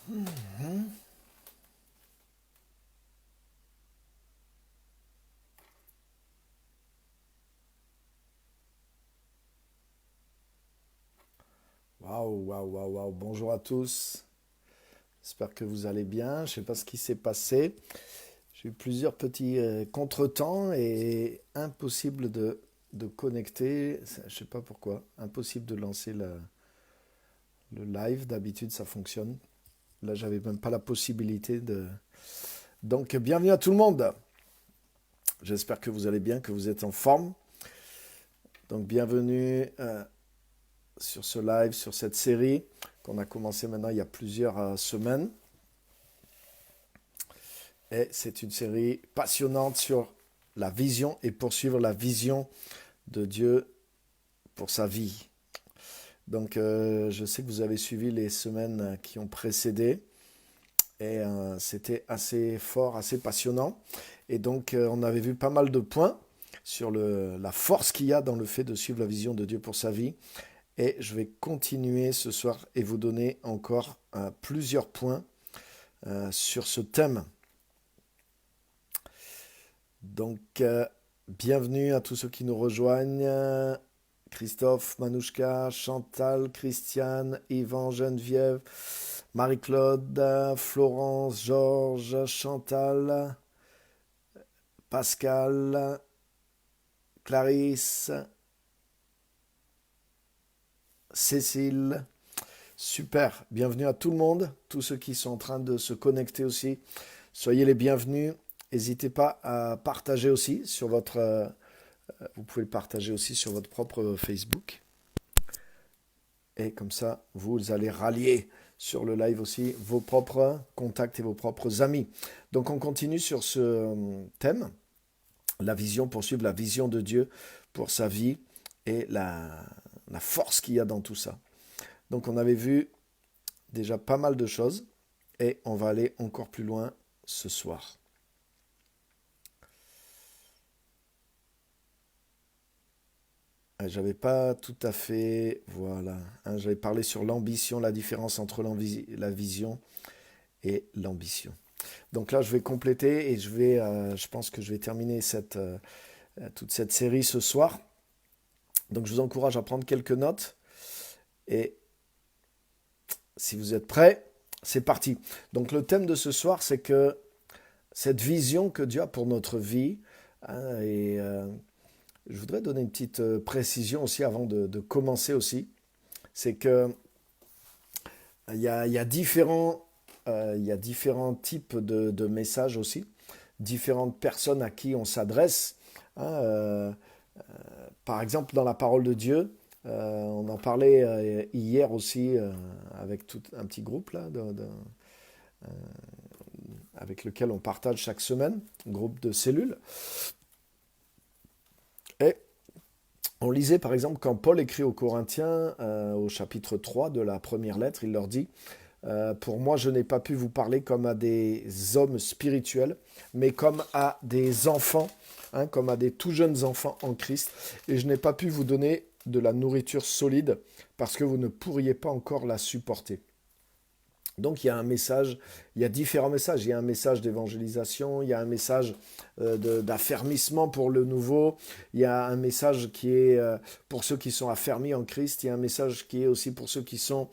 Mhm. Waouh, waouh, waouh, waouh. Bonjour à tous. J'espère que vous allez bien. Je ne sais pas ce qui s'est passé. J'ai eu plusieurs petits contretemps et impossible de connecter. Je ne sais pas pourquoi. Impossible de lancer le live. D'habitude, ça fonctionne. Là, j'avais même pas la possibilité de. Donc, bienvenue à tout le monde. J'espère que vous allez bien, que vous êtes en forme. Donc, bienvenue sur ce live, sur cette série qu'on a commencé maintenant il y a plusieurs semaines. Et c'est une série passionnante sur la vision et poursuivre la vision de Dieu pour sa vie. Donc je sais que vous avez suivi les semaines qui ont précédé et c'était assez fort, assez passionnant. Et donc on avait vu pas mal de points sur la force qu'il y a dans le fait de suivre la vision de Dieu pour sa vie. Et je vais continuer ce soir et vous donner encore plusieurs points sur ce thème. Donc, bienvenue à tous ceux qui nous rejoignent. Christophe, Manouchka, Chantal, Christiane, Yvan, Geneviève, Marie-Claude, Florence, Georges, Chantal, Pascal, Clarisse, Cécile. Super, bienvenue à tout le monde, tous ceux qui sont en train de se connecter aussi. Soyez les bienvenus. N'hésitez pas à partager aussi sur votre vous pouvez le partager aussi sur votre propre Facebook. Et comme ça, vous allez rallier sur le live aussi vos propres contacts et vos propres amis. Donc on continue sur ce thème, la vision, poursuivre la vision de Dieu pour sa vie et la force qu'il y a dans tout ça. Donc on avait vu déjà pas mal de choses et on va aller encore plus loin ce soir. J'avais pas tout à fait, voilà, j'avais parlé sur l'ambition, la différence entre la vision et l'ambition. Donc là, je vais compléter et je pense que je vais terminer toute cette série ce soir. Donc je vous encourage à prendre quelques notes et si vous êtes prêts, c'est parti. Donc le thème de ce soir, c'est que cette vision que Dieu a pour notre vie, et je voudrais donner une petite précision aussi avant de commencer aussi, c'est que il y a différents types de messages aussi, différentes personnes à qui on s'adresse. Hein, par exemple, dans la parole de Dieu, on en parlait hier aussi avec tout un petit groupe là, avec lequel on partage chaque semaine, un groupe de cellules. Et on lisait par exemple quand Paul écrit aux Corinthiens au chapitre 3 de la première lettre, il leur dit pour moi, je n'ai pas pu vous parler comme à des hommes spirituels, mais comme à des enfants, hein, comme à des tout jeunes enfants en Christ. Et je n'ai pas pu vous donner de la nourriture solide parce que vous ne pourriez pas encore la supporter. Donc il y a un message, il y a différents messages. Il y a un message d'évangélisation, il y a un message d'affermissement pour le nouveau, il y a un message qui est pour ceux qui sont affermis en Christ, il y a un message qui est aussi pour ceux qui sont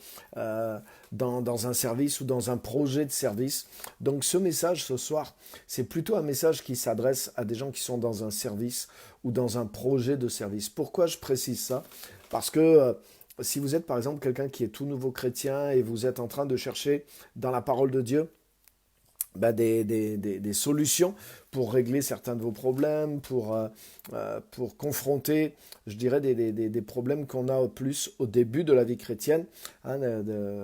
dans un service ou dans un projet de service. Donc ce message ce soir, c'est plutôt un message qui s'adresse à des gens qui sont dans un service ou dans un projet de service. Pourquoi je précise ça? Parce que si vous êtes par exemple quelqu'un qui est tout nouveau chrétien et vous êtes en train de chercher dans la parole de Dieu des solutions pour régler certains de vos problèmes, pour confronter, je dirais, des problèmes qu'on a plus au début de la vie chrétienne. Hein,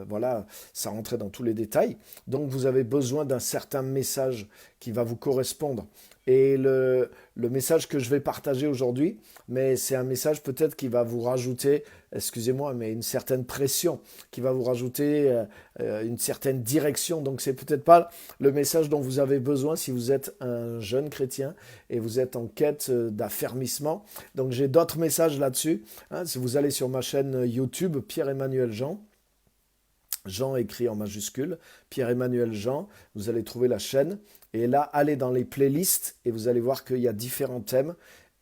voilà, ça rentrait dans tous les détails. Donc vous avez besoin d'un certain message qui va vous correspondre. Et le message que je vais partager aujourd'hui, mais c'est un message peut-être qui va vous rajouter, excusez-moi, mais une certaine pression, qui va vous rajouter une certaine direction. Donc c'est peut-être pas le message dont vous avez besoin si vous êtes un jeune chrétien et vous êtes en quête d'affermissement. Donc j'ai d'autres messages là-dessus. Hein, si vous allez sur ma chaîne YouTube, Pierre-Emmanuel Jean, Jean écrit en majuscule, Pierre-Emmanuel Jean, vous allez trouver la chaîne. Et là, allez dans les playlists et vous allez voir qu'il y a différents thèmes.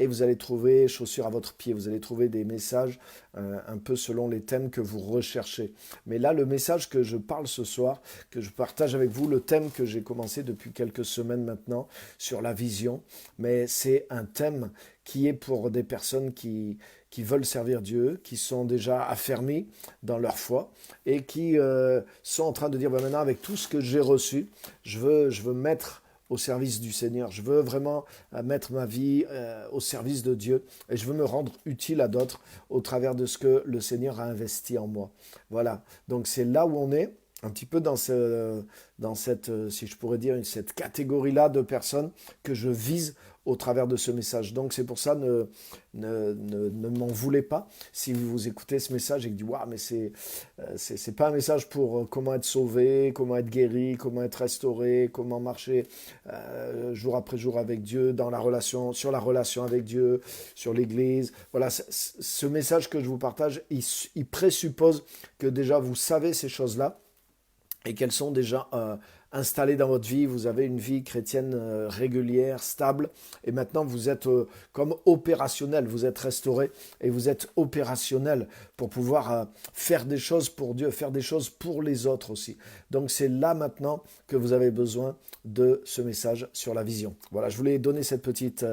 Et vous allez trouver chaussures à votre pied, vous allez trouver des messages un peu selon les thèmes que vous recherchez. Mais là, le message que je parle ce soir, que je partage avec vous, le thème que j'ai commencé depuis quelques semaines maintenant sur la vision, mais c'est un thème qui est pour des personnes qui veulent servir Dieu, qui sont déjà affermis dans leur foi et qui sont en train de dire, ben maintenant avec tout ce que j'ai reçu, je veux mettre au service du Seigneur. Je veux vraiment mettre ma vie au service de Dieu et je veux me rendre utile à d'autres au travers de ce que le Seigneur a investi en moi. Voilà, donc c'est là où on est, un petit peu dans cette, si je pourrais dire, cette catégorie-là de personnes que je vise au travers de ce message. Donc c'est pour ça, ne m'en voulez pas si vous écoutez ce message et que vous dites, waouh, mais c'est pas un message pour comment être sauvé, comment être guéri, comment être restauré, comment marcher jour après jour avec Dieu, sur la relation avec Dieu, sur l'Église. Voilà, ce message que je vous partage, il présuppose que déjà vous savez ces choses-là et qu'elles sont déjà installées dans votre vie. Vous avez une vie chrétienne régulière, stable, et maintenant vous êtes comme opérationnel, vous êtes restauré et vous êtes opérationnel pour pouvoir faire des choses pour Dieu, faire des choses pour les autres aussi. Donc c'est là maintenant que vous avez besoin de ce message sur la vision. Voilà, je voulais donner cette petite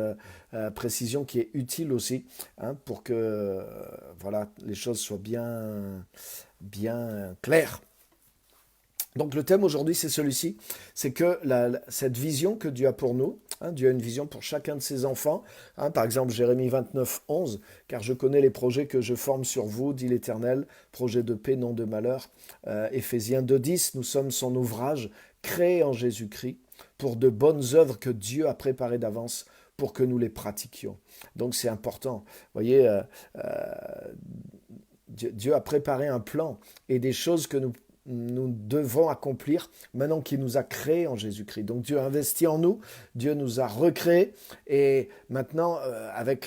précision qui est utile aussi pour que voilà, les choses soient bien claires. Donc le thème aujourd'hui, c'est celui-ci, c'est que cette vision que Dieu a pour nous, Dieu a une vision pour chacun de ses enfants, par exemple Jérémie 29, 11, car je connais les projets que je forme sur vous, dit l'Éternel, projets de paix, non de malheur. Éphésiens 2, 10, nous sommes son ouvrage, créé en Jésus-Christ, pour de bonnes œuvres que Dieu a préparées d'avance pour que nous les pratiquions. Donc c'est important. Vous voyez, Dieu a préparé un plan et des choses que nous devons accomplir maintenant qu'il nous a créés en Jésus-Christ. Donc Dieu a investi en nous, Dieu nous a recréés et maintenant avec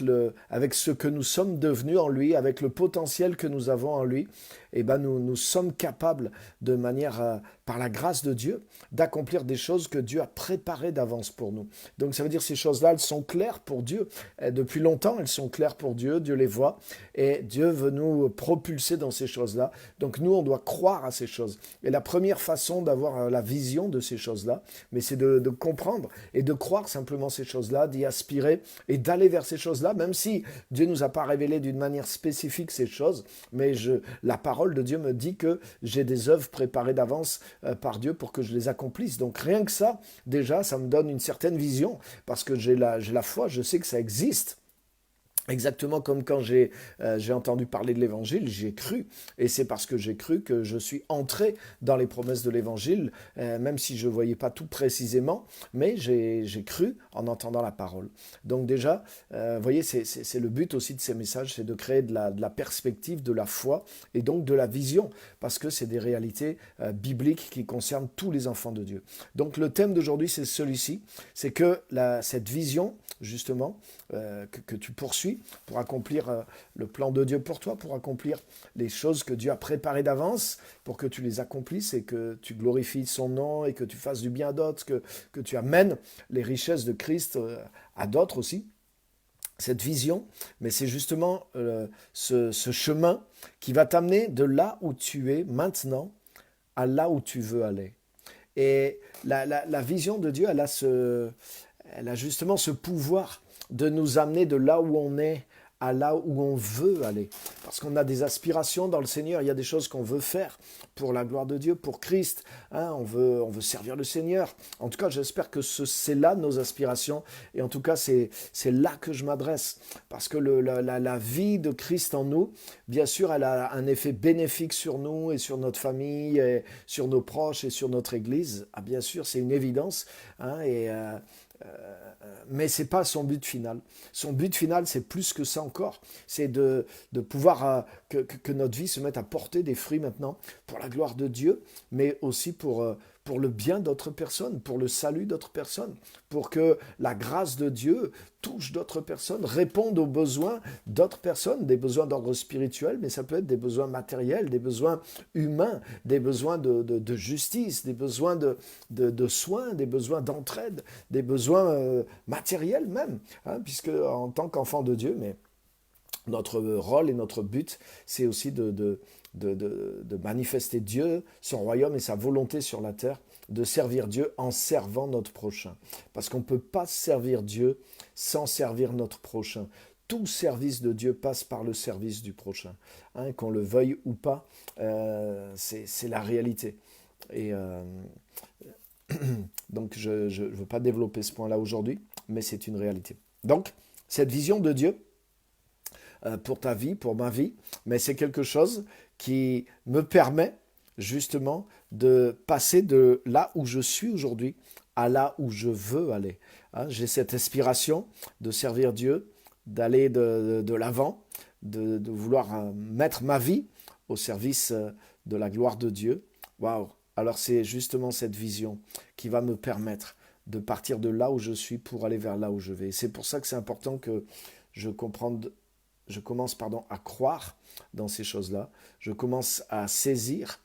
ce que nous sommes devenus en lui, avec le potentiel que nous avons en lui, eh ben nous sommes capables de manière, par la grâce de Dieu, d'accomplir des choses que Dieu a préparées d'avance pour nous. Donc ça veut dire que ces choses-là, elles sont claires pour Dieu. Et depuis longtemps, elles sont claires pour Dieu, Dieu les voit et Dieu veut nous propulser dans ces choses-là. Donc nous, on doit croire à ces choses. Et la première façon d'avoir la vision de ces choses-là, mais c'est de comprendre et de croire simplement ces choses-là, d'y aspirer et d'aller vers ces choses-là, même si Dieu ne nous a pas révélé d'une manière spécifique ces choses, mais la parole de Dieu me dit que j'ai des œuvres préparées d'avance par Dieu pour que je les accomplisse. Donc rien que ça, déjà, ça me donne une certaine vision, parce que j'ai la foi, je sais que ça existe. Exactement comme quand j'ai entendu parler de l'Évangile, j'ai cru. Et c'est parce que j'ai cru que je suis entré dans les promesses de l'Évangile, même si je ne voyais pas tout précisément, mais j'ai cru en entendant la parole. Donc déjà, vous voyez, c'est le but aussi de ces messages, c'est de créer de la perspective, de la foi et donc de la vision, parce que c'est des réalités bibliques qui concernent tous les enfants de Dieu. Donc le thème d'aujourd'hui, c'est celui-ci, c'est que cette vision, justement, que tu poursuis pour accomplir le plan de Dieu pour toi, pour accomplir les choses que Dieu a préparées d'avance, pour que tu les accomplisses et que tu glorifies son nom et que tu fasses du bien à d'autres, que tu amènes les richesses de Christ à d'autres aussi. Cette vision, mais c'est justement ce chemin qui va t'amener de là où tu es maintenant à là où tu veux aller. Et la vision de Dieu, elle a justement ce pouvoir de nous amener de là où on est à là où on veut aller. Parce qu'on a des aspirations dans le Seigneur, il y a des choses qu'on veut faire pour la gloire de Dieu, pour Christ. On veut servir le Seigneur. En tout cas, j'espère que c'est là nos aspirations. Et en tout cas, c'est là que je m'adresse. Parce que la vie de Christ en nous, bien sûr, elle a un effet bénéfique sur nous et sur notre famille, et sur nos proches et sur notre Église. Ah, bien sûr, c'est une évidence. Mais ce n'est pas son but final. Son but final, c'est plus que ça encore. C'est de pouvoir que notre vie se mette à porter des fruits maintenant pour la gloire de Dieu, mais aussi pour le bien d'autres personnes, pour le salut d'autres personnes, pour que la grâce de Dieu touche d'autres personnes, réponde aux besoins d'autres personnes, des besoins d'ordre spirituel, mais ça peut être des besoins matériels, des besoins humains, des besoins de justice, des besoins de soins, des besoins d'entraide, des besoins matériels même, hein, puisque en tant qu'enfant de Dieu, mais notre rôle et notre but, c'est aussi de manifester Dieu, son royaume et sa volonté sur la terre, de servir Dieu en servant notre prochain. Parce qu'on ne peut pas servir Dieu sans servir notre prochain. Tout service de Dieu passe par le service du prochain. Hein, qu'on le veuille ou pas, c'est la réalité. Et donc, je ne veux pas développer ce point-là aujourd'hui, mais c'est une réalité. Donc, cette vision de Dieu, pour ta vie, pour ma vie, mais c'est quelque chose qui me permet justement de passer de là où je suis aujourd'hui à là où je veux aller. Hein, j'ai cette aspiration de servir Dieu, d'aller de l'avant, de vouloir mettre ma vie au service de la gloire de Dieu. Waouh! Alors c'est justement cette vision qui va me permettre de partir de là où je suis pour aller vers là où je vais. Et c'est pour ça que c'est important que je commence à croire dans ces choses-là. Je commence à saisir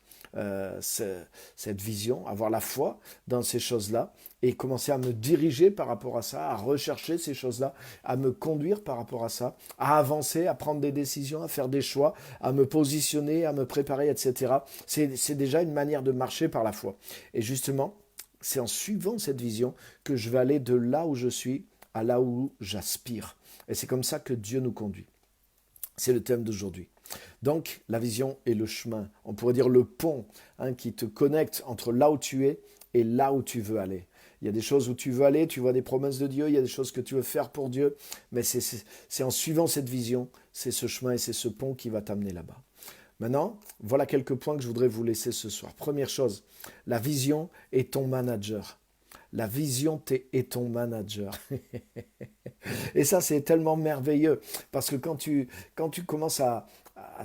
cette vision, avoir la foi dans ces choses-là et commencer à me diriger par rapport à ça, à rechercher ces choses-là, à me conduire par rapport à ça, à avancer, à prendre des décisions, à faire des choix, à me positionner, à me préparer, etc. C'est déjà une manière de marcher par la foi. Et justement, c'est en suivant cette vision que je vais aller de là où je suis à là où j'aspire. Et c'est comme ça que Dieu nous conduit. C'est le thème d'aujourd'hui. Donc, la vision est le chemin. On pourrait dire le pont, hein, qui te connecte entre là où tu es et là où tu veux aller. Il y a des choses où tu veux aller, tu vois des promesses de Dieu, il y a des choses que tu veux faire pour Dieu, mais c'est en suivant cette vision, c'est ce chemin et c'est ce pont qui va t'amener là-bas. Maintenant, voilà quelques points que je voudrais vous laisser ce soir. Première chose, la vision est ton manager. La vision est ton manager. Et ça, c'est tellement merveilleux. Parce que quand tu commences à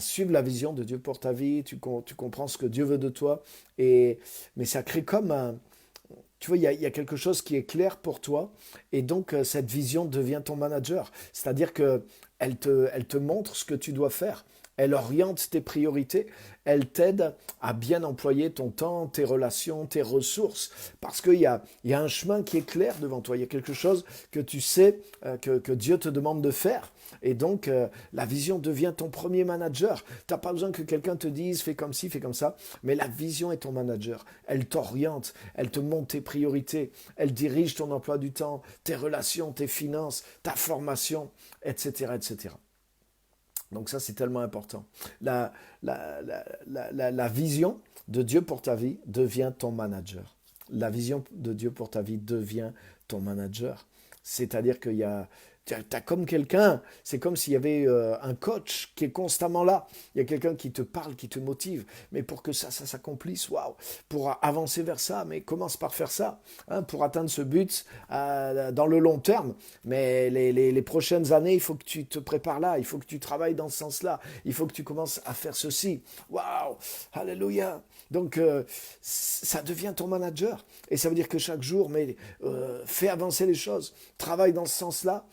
suivre la vision de Dieu pour ta vie, tu comprends ce que Dieu veut de toi. Mais ça crée comme un... Tu vois, il y a quelque chose qui est clair pour toi. Et donc, cette vision devient ton manager. C'est-à-dire qu'elle te montre ce que tu dois faire. Elle oriente tes priorités, elle t'aide à bien employer ton temps, tes relations, tes ressources, parce qu'il y a un chemin qui est clair devant toi, il y a quelque chose que tu sais que Dieu te demande de faire. Et donc, la vision devient ton premier manager. Tu n'as pas besoin que quelqu'un te dise, fais comme ci, fais comme ça, mais la vision est ton manager. Elle t'oriente, elle te montre tes priorités, elle dirige ton emploi du temps, tes relations, tes finances, ta formation, etc., etc. Donc ça, c'est tellement important. La vision de Dieu pour ta vie devient ton manager. La vision de Dieu pour ta vie devient ton manager. C'est-à-dire qu'il y a... Tu as comme quelqu'un, c'est comme s'il y avait un coach qui est constamment là. Il y a quelqu'un qui te parle, qui te motive. Mais pour que ça s'accomplisse, waouh, pour avancer vers ça, mais commence par faire ça, hein, pour atteindre ce but dans le long terme. Mais les prochaines années, il faut que tu te prépares là, il faut que tu travailles dans ce sens-là, il faut que tu commences à faire ceci. Waouh, alléluia. Donc, ça devient ton manager. Et ça veut dire que chaque jour, fais avancer les choses, travaille dans ce sens-là,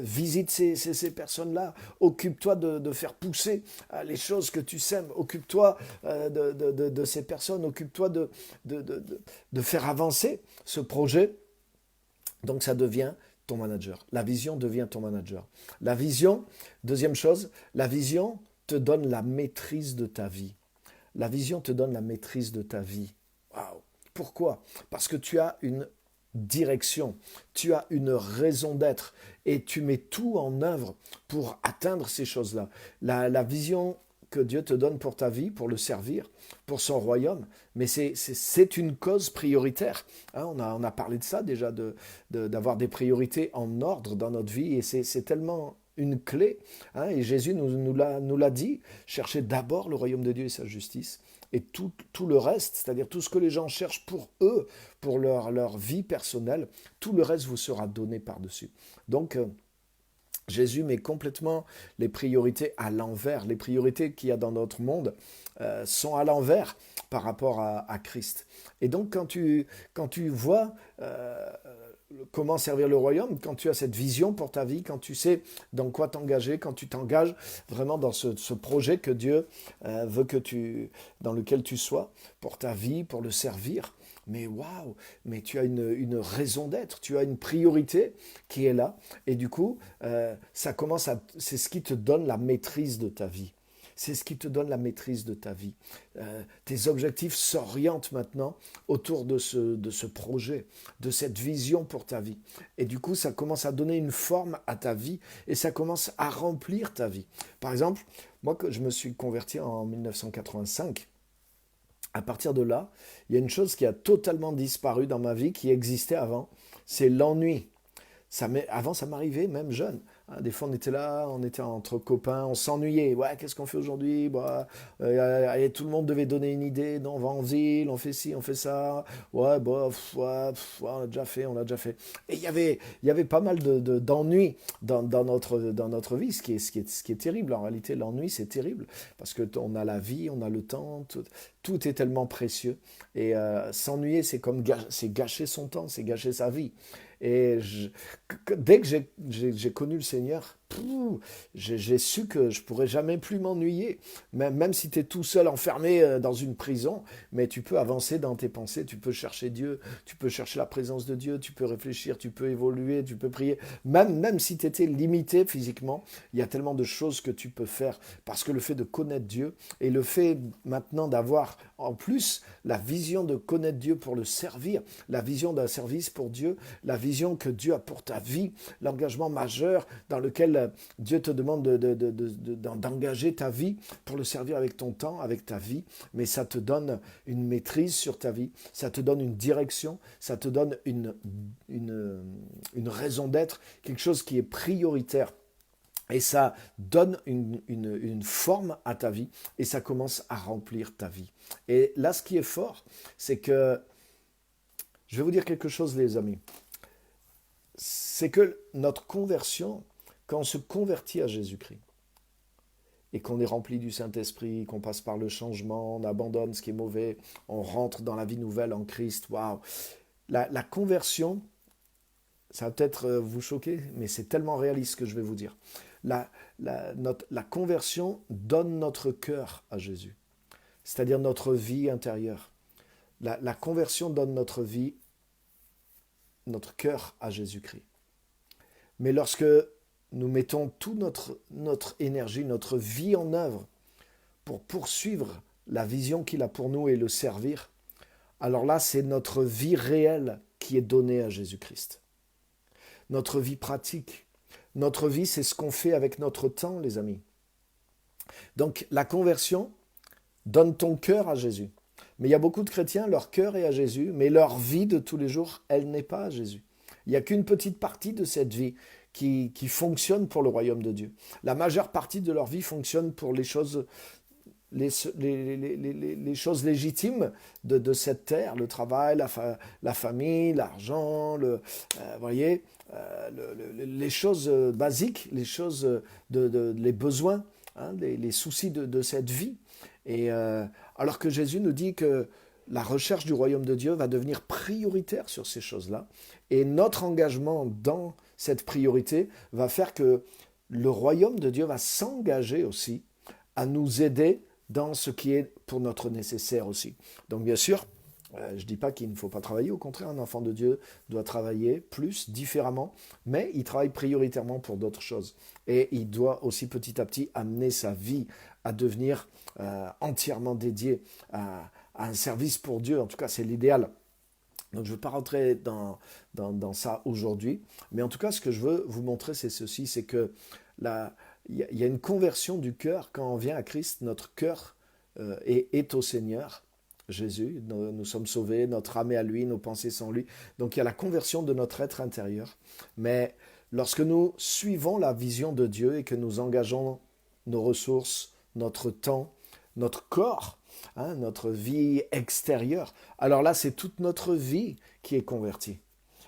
visite ces personnes-là, occupe-toi de faire pousser les choses que tu sèmes, occupe-toi de ces personnes, occupe-toi de faire avancer ce projet. Donc ça devient ton manager. La vision devient ton manager. La vision, deuxième chose, la vision te donne la maîtrise de ta vie. La vision te donne la maîtrise de ta vie. Waouh! Pourquoi? Parce que tu as une direction, tu as une raison d'être et tu mets tout en œuvre pour atteindre ces choses-là. La vision que Dieu te donne pour ta vie, pour le servir, pour son royaume, mais c'est une cause prioritaire. Hein, on a parlé de ça déjà, d'avoir des priorités en ordre dans notre vie et c'est tellement une clé. Hein, et Jésus nous l'a dit, cherchez d'abord le royaume de Dieu et sa justice. Et tout le reste, c'est-à-dire tout ce que les gens cherchent pour eux, pour leur vie personnelle, tout le reste vous sera donné par-dessus. Donc, Jésus met complètement les priorités à l'envers. Les priorités qu'il y a dans notre monde sont à l'envers par rapport à Christ. Et donc quand tu vois comment servir le royaume, quand tu as cette vision pour ta vie, quand tu sais dans quoi t'engager, quand tu t'engages vraiment dans ce projet que Dieu veut dans lequel tu sois, pour ta vie, pour le servir, mais waouh, mais tu as une raison d'être, tu as une priorité qui est là, et du coup, c'est ce qui te donne la maîtrise de ta vie. C'est ce qui te donne la maîtrise de ta vie. Tes objectifs s'orientent maintenant autour de ce projet, de cette vision pour ta vie. Et du coup, ça commence à donner une forme à ta vie et ça commence à remplir ta vie. Par exemple, moi, que je me suis converti en 1985, à partir de là, il y a une chose qui a totalement disparu dans ma vie, qui existait avant, c'est l'ennui. Avant, ça m'arrivait, même jeune. Des fois, on était là, on était entre copains, on s'ennuyait. Ouais, qu'est-ce qu'on fait aujourd'hui? Bah, allez, tout le monde devait donner une idée. Non, on va en ville, on fait ci, on fait ça. Ouais, bah, ouais, on l'a déjà fait, on l'a déjà fait. Et il y avait pas mal d'ennuis dans notre vie, ce qui est terrible. En réalité, l'ennui, c'est terrible. Parce que on a la vie, on a le temps, tout est tellement précieux. Et s'ennuyer, c'est gâcher son temps, c'est gâcher sa vie. Et dès que j'ai connu le Seigneur, j'ai su que je pourrais jamais plus m'ennuyer. Même si tu es tout seul enfermé dans une prison, mais tu peux avancer dans tes pensées, tu peux chercher Dieu, tu peux chercher la présence de Dieu, tu peux réfléchir, tu peux évoluer, tu peux prier. Même si tu étais limité physiquement, il y a tellement de choses que tu peux faire. Parce que le fait de connaître Dieu et le fait maintenant d'avoir en plus la vision de connaître Dieu pour le servir, la vision d'un service pour Dieu, la vision que Dieu a pour ta vie, l'engagement majeur dans lequel Dieu te demande d'engager ta vie pour le servir avec ton temps, avec ta vie, mais ça te donne une maîtrise sur ta vie, ça te donne une direction, ça te donne une raison d'être, quelque chose qui est prioritaire. Et ça donne une forme à ta vie et ça commence à remplir ta vie. Et là, ce qui est fort, c'est que, je vais vous dire quelque chose, les amis, c'est que notre conversion, quand on se convertit à Jésus-Christ, et qu'on est rempli du Saint-Esprit, qu'on passe par le changement, on abandonne ce qui est mauvais, on rentre dans la vie nouvelle en Christ, waouh! La conversion, ça va peut-être vous choquer, mais c'est tellement réaliste ce que je vais vous dire. La conversion donne notre cœur à Jésus, c'est-à-dire notre vie intérieure. La conversion donne notre vie, notre cœur à Jésus-Christ. Mais lorsque nous mettons toute notre énergie, notre vie en œuvre pour poursuivre la vision qu'il a pour nous et le servir, alors là, c'est notre vie réelle qui est donnée à Jésus-Christ. Notre vie pratique. Notre vie, c'est ce qu'on fait avec notre temps, les amis. Donc, la conversion donne ton cœur à Jésus. Mais il y a beaucoup de chrétiens, leur cœur est à Jésus, mais leur vie de tous les jours, elle n'est pas à Jésus. Il n'y a qu'une petite partie de cette vie qui fonctionne pour le royaume de Dieu. La majeure partie de leur vie fonctionne pour les choses légitimes de cette terre, le travail, la famille, l'argent, voyez, les choses basiques, les choses, les besoins, hein, les soucis de cette vie. Et alors que Jésus nous dit que la recherche du royaume de Dieu va devenir prioritaire sur ces choses-là. Et notre engagement dans cette priorité va faire que le royaume de Dieu va s'engager aussi à nous aider dans ce qui est pour notre nécessaire aussi. Donc bien sûr, je ne dis pas qu'il ne faut pas travailler, au contraire, un enfant de Dieu doit travailler plus, différemment, mais il travaille prioritairement pour d'autres choses. Et il doit aussi petit à petit amener sa vie à devenir entièrement dédié à un service pour Dieu. En tout cas, c'est l'idéal. Donc je ne veux pas rentrer dans ça aujourd'hui, mais en tout cas, ce que je veux vous montrer, c'est ceci, c'est que il y a une conversion du cœur quand on vient à Christ, notre cœur est au Seigneur. Jésus, nous sommes sauvés, notre âme est à lui, nos pensées sont en lui. Donc il y a la conversion de notre être intérieur. Mais lorsque nous suivons la vision de Dieu et que nous engageons nos ressources, notre temps, notre corps, hein, notre vie extérieure, alors là c'est toute notre vie qui est convertie.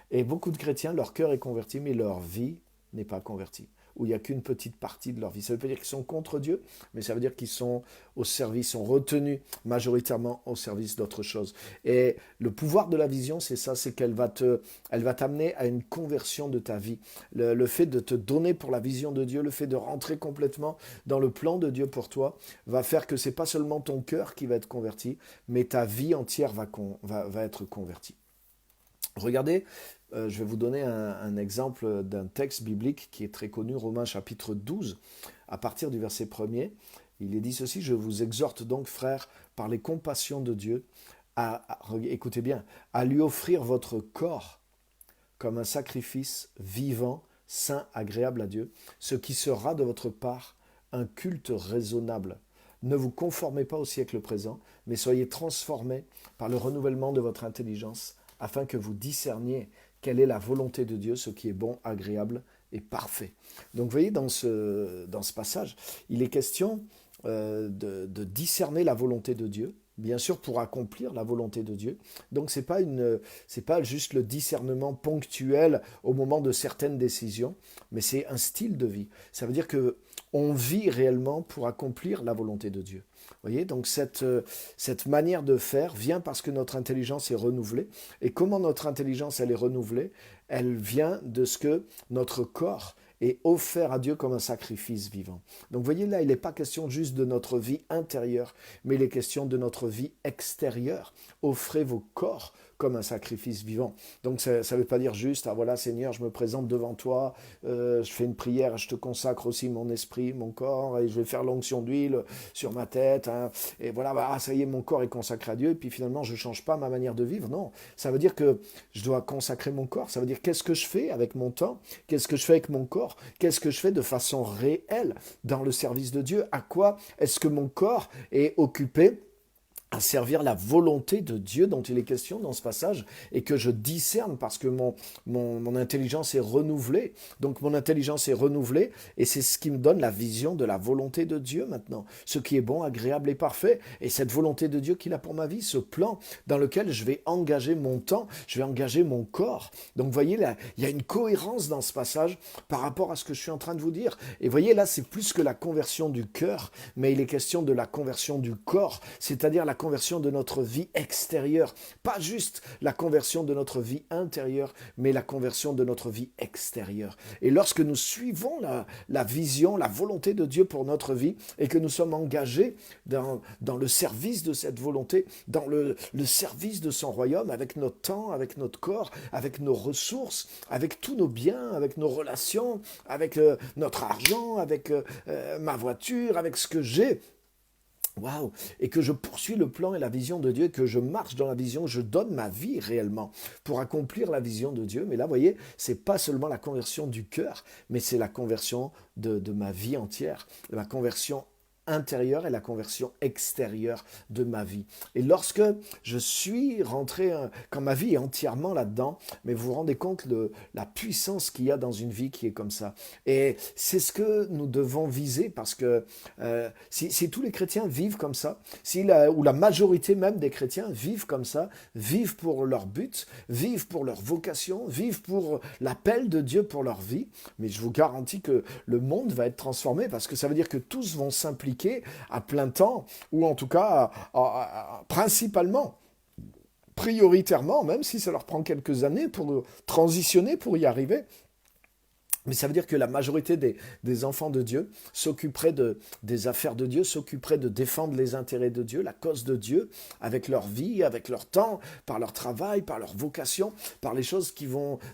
Et beaucoup de chrétiens, leur cœur est converti, mais leur vie n'est pas convertie. où il n'y a qu'une petite partie de leur vie. Ça ne veut pas dire qu'ils sont contre Dieu, mais ça veut dire qu'ils sont au service, sont retenus majoritairement au service d'autre chose. Et le pouvoir de la vision, c'est ça, c'est elle va t'amener à une conversion de ta vie. Le fait de te donner pour la vision de Dieu, le fait de rentrer complètement dans le plan de Dieu pour toi, va faire que c'est pas seulement ton cœur qui va être converti, mais ta vie entière va être convertie. Regardez, je vais vous donner un exemple d'un texte biblique qui est très connu, Romains chapitre 12, à partir du verset 1er. Il est dit ceci: je vous exhorte donc, frères, par les compassions de Dieu, écoutez bien, à lui offrir votre corps comme un sacrifice vivant, saint, agréable à Dieu, ce qui sera de votre part un culte raisonnable. Ne vous conformez pas au siècle présent, mais soyez transformés par le renouvellement de votre intelligence, afin que vous discerniez quelle est la volonté de Dieu, ce qui est bon, agréable et parfait. Donc vous voyez, dans ce passage, il est question de discerner la volonté de Dieu, bien sûr pour accomplir la volonté de Dieu. Donc c'est pas juste le discernement ponctuel au moment de certaines décisions, mais c'est un style de vie. Ça veut dire que on vit réellement pour accomplir la volonté de Dieu. Vous voyez, donc cette manière de faire vient parce que notre intelligence est renouvelée. Et comment notre intelligence elle est renouvelée? Elle vient de ce que notre corps est offert à Dieu comme un sacrifice vivant. Donc vous voyez là, il n'est pas question juste de notre vie intérieure, mais il est question de notre vie extérieure. Offrez vos corps comme un sacrifice vivant. Donc ça ne veut pas dire juste, ah voilà Seigneur, je me présente devant toi, je fais une prière, je te consacre aussi mon esprit, mon corps, et je vais faire l'onction d'huile sur ma tête, hein, et voilà, bah, ça y est, mon corps est consacré à Dieu, et puis finalement je ne change pas ma manière de vivre. Non, ça veut dire que je dois consacrer mon corps, ça veut dire qu'est-ce que je fais avec mon temps, qu'est-ce que je fais avec mon corps, qu'est-ce que je fais de façon réelle dans le service de Dieu, à quoi est-ce que mon corps est occupé à servir la volonté de Dieu dont il est question dans ce passage et que je discerne parce que mon intelligence est renouvelée. Donc mon intelligence est renouvelée et c'est ce qui me donne la vision de la volonté de Dieu maintenant. Ce qui est bon, agréable et parfait. Et cette volonté de Dieu qu'il a pour ma vie, ce plan dans lequel je vais engager mon temps, je vais engager mon corps. Donc vous voyez, là, il y a une cohérence dans ce passage par rapport à ce que je suis en train de vous dire. Et vous voyez, là, c'est plus que la conversion du cœur, mais il est question de la conversion du corps, c'est-à-dire la conversion de notre vie extérieure. Pas juste la conversion de notre vie intérieure, mais la conversion de notre vie extérieure. Et lorsque nous suivons la vision, la volonté de Dieu pour notre vie, et que nous sommes engagés dans le service de cette volonté, dans le service de son royaume, avec notre temps, avec notre corps, avec nos ressources, avec tous nos biens, avec nos relations, avec notre argent, avec ma voiture, avec ce que j'ai, waouh! Et que je poursuis le plan et la vision de Dieu, que je marche dans la vision, je donne ma vie réellement pour accomplir la vision de Dieu. Mais là, vous voyez, c'est pas seulement la conversion du cœur, mais c'est la conversion de ma vie entière, la conversion intérieure et la conversion extérieure de ma vie. Et lorsque je suis rentré, quand ma vie est entièrement là-dedans, mais vous vous rendez compte de la puissance qu'il y a dans une vie qui est comme ça. Et c'est ce que nous devons viser parce que si tous les chrétiens vivent comme ça, ou la majorité même des chrétiens vivent comme ça, vivent pour leur but, vivent pour leur vocation, vivent pour l'appel de Dieu pour leur vie, mais je vous garantis que le monde va être transformé parce que ça veut dire que tous vont s'impliquer à plein temps, ou en tout cas principalement, prioritairement, même si ça leur prend quelques années pour transitionner, pour y arriver. Mais ça veut dire que la majorité des enfants de Dieu s'occuperaient des affaires de Dieu, s'occuperaient de défendre les intérêts de Dieu, la cause de Dieu, avec leur vie, avec leur temps, par leur travail, par leur vocation, par les choses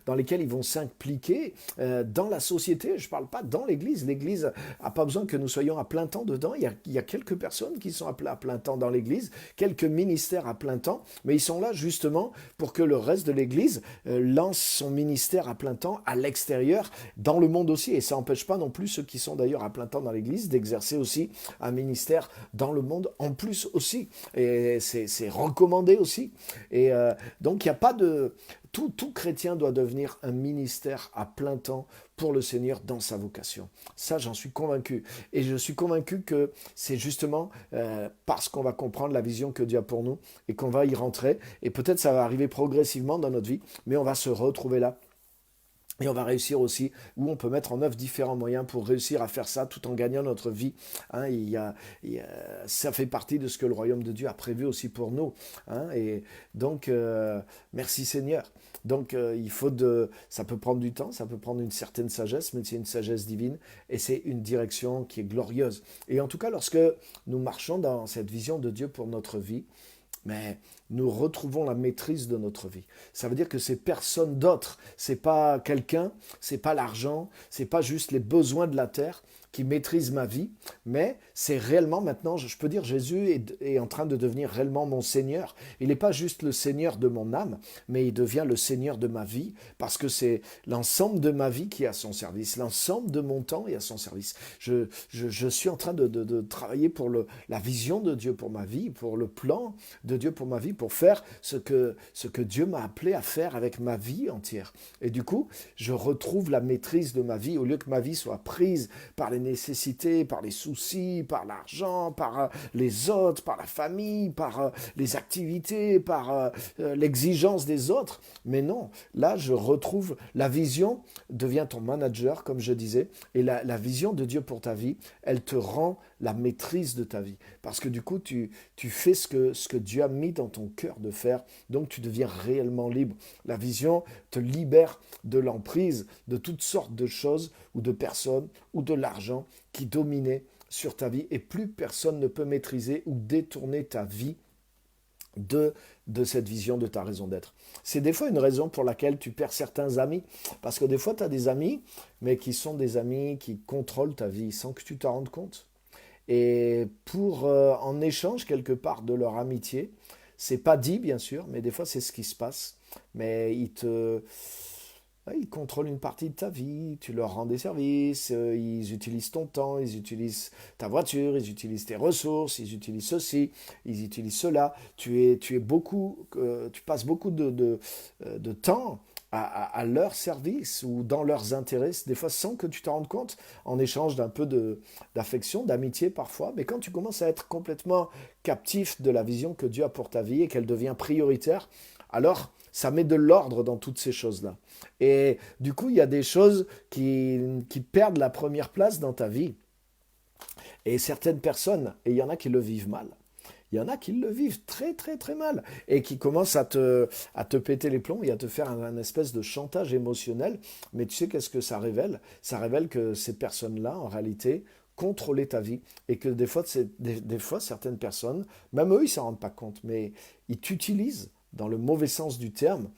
dans lesquelles ils vont s'impliquer dans la société. Je ne parle pas dans l'Église. L'Église n'a pas besoin que nous soyons à plein temps dedans. Il y a quelques personnes qui sont appelées à plein temps dans l'Église, quelques ministères à plein temps, mais ils sont là justement pour que le reste de l'Église lance son ministère à plein temps à l'extérieur, dans le monde aussi, et ça n'empêche pas non plus ceux qui sont d'ailleurs à plein temps dans l'Église d'exercer aussi un ministère dans le monde en plus aussi, et c'est recommandé aussi, et donc il n'y a pas de... Tout chrétien doit devenir un ministère à plein temps pour le Seigneur dans sa vocation. Ça, j'en suis convaincu. Et je suis convaincu que c'est justement parce qu'on va comprendre la vision que Dieu a pour nous et qu'on va y rentrer, et peut-être ça va arriver progressivement dans notre vie, mais on va se retrouver là. Et on va réussir aussi, où on peut mettre en œuvre différents moyens pour réussir à faire ça tout en gagnant notre vie. Hein, ça fait partie de ce que le royaume de Dieu a prévu aussi pour nous. Hein, et donc, merci Seigneur. Donc, ça peut prendre du temps, ça peut prendre une certaine sagesse, mais c'est une sagesse divine et c'est une direction qui est glorieuse. Et en tout cas, lorsque nous marchons dans cette vision de Dieu pour notre vie, mais nous retrouvons la maîtrise de notre vie. Ça veut dire que c'est personne d'autre, c'est pas quelqu'un, c'est pas l'argent, c'est pas juste les besoins de la terre qui maîtrisent ma vie, mais c'est réellement maintenant, je peux dire, Jésus est en train de devenir réellement mon Seigneur. Il n'est pas juste le Seigneur de mon âme, mais il devient le Seigneur de ma vie, parce que c'est l'ensemble de ma vie qui est à son service, l'ensemble de mon temps est à son service. Je suis en train de travailler pour la vision de Dieu pour ma vie, pour le plan de Dieu pour ma vie, pour faire ce que Dieu m'a appelé à faire avec ma vie entière. Et du coup, je retrouve la maîtrise de ma vie, au lieu que ma vie soit prise par les nécessités, par les soucis, par l'argent, par les autres, par la famille, par les activités, par l'exigence des autres. Mais non, là, je retrouve la vision, devient ton manager, comme je disais, et la vision de Dieu pour ta vie, elle te rend la maîtrise de ta vie. Parce que du coup, tu fais ce que Dieu a mis dans ton cœur de faire, donc tu deviens réellement libre. La vision te libère de l'emprise de toutes sortes de choses ou de personnes ou de l'argent qui dominaient sur ta vie et plus personne ne peut maîtriser ou détourner ta vie de cette vision de ta raison d'être. C'est des fois une raison pour laquelle tu perds certains amis, parce que des fois tu as des amis, mais qui sont des amis qui contrôlent ta vie sans que tu t'en rendes compte. Et en échange quelque part de leur amitié, c'est pas dit bien sûr, mais des fois c'est ce qui se passe. Mais ils contrôlent une partie de ta vie, tu leur rends des services, ils utilisent ton temps, ils utilisent ta voiture, ils utilisent tes ressources, ils utilisent ceci, ils utilisent cela. Tu passes beaucoup de temps à leur service ou dans leurs intérêts, des fois sans que tu t'en rendes compte, en échange d'un peu d'affection, d'amitié parfois. Mais quand tu commences à être complètement captif de la vision que Dieu a pour ta vie et qu'elle devient prioritaire, alors ça met de l'ordre dans toutes ces choses-là. Et du coup, il y a des choses qui perdent la première place dans ta vie. Et certaines personnes, et il y en a qui le vivent mal, il y en a qui le vivent très très très mal et qui commencent à te péter les plombs et à te faire un espèce de chantage émotionnel. Mais tu sais qu'est-ce que ça révèle? Ça révèle que ces personnes-là, en réalité, contrôlaient ta vie et que des fois certaines personnes, même eux, ils ne s'en rendent pas compte, mais ils t'utilisent dans le mauvais sens du terme,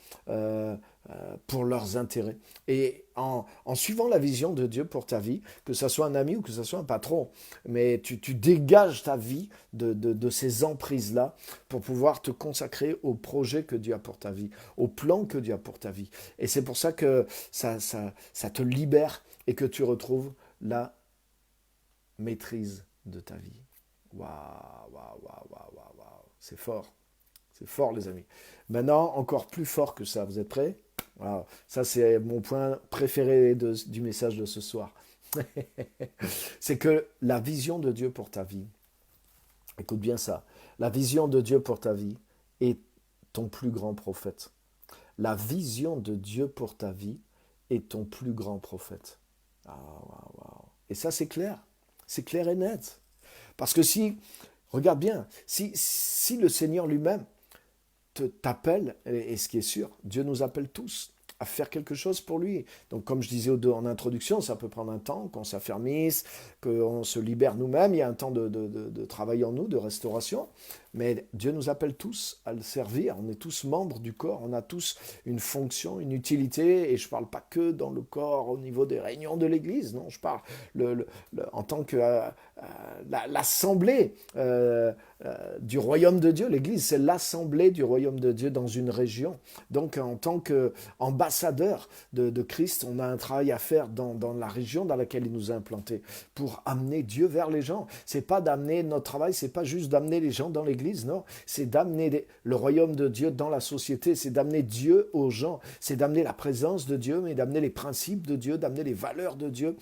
pour leurs intérêts. Et en suivant la vision de Dieu pour ta vie, que ce soit un ami ou que ce soit un patron, mais tu dégages ta vie de ces emprises-là pour pouvoir te consacrer au projet que Dieu a pour ta vie, au plan que Dieu a pour ta vie. Et c'est pour ça que ça te libère et que tu retrouves la maîtrise de ta vie. Waouh, waouh, waouh, waouh, waouh, waouh. C'est fort. C'est fort, les amis. Maintenant, encore plus fort que ça. Vous êtes prêts? Wow. Ça, c'est mon point préféré du message de ce soir. C'est que la vision de Dieu pour ta vie, écoute bien ça, la vision de Dieu pour ta vie est ton plus grand prophète. La vision de Dieu pour ta vie est ton plus grand prophète. Ah, wow, wow. Et ça, c'est clair et net. Parce que regarde bien, si le Seigneur lui-même t'appelle, et ce qui est sûr, Dieu nous appelle tous à faire quelque chose pour lui. Donc comme je disais en introduction, ça peut prendre un temps qu'on s'affermisse, qu'on se libère nous-mêmes, il y a un temps de travail en nous, de restauration, mais Dieu nous appelle tous à le servir, on est tous membres du corps, on a tous une fonction, une utilité, et je ne parle pas que dans le corps au niveau des réunions de l'Église, non, je parle en tant que l'assemblée du royaume de Dieu. L'Église, c'est l'assemblée du royaume de Dieu dans une région. Donc, en tant qu'ambassadeur de Christ, on a un travail à faire dans la région dans laquelle il nous a implantés pour amener Dieu vers les gens. C'est pas d'amener notre travail, c'est pas juste d'amener les gens dans l'Église, l'Église, non. C'est d'amener le royaume de Dieu dans la société, c'est d'amener Dieu aux gens, c'est d'amener la présence de Dieu, mais d'amener les principes de Dieu, d'amener les valeurs de Dieu,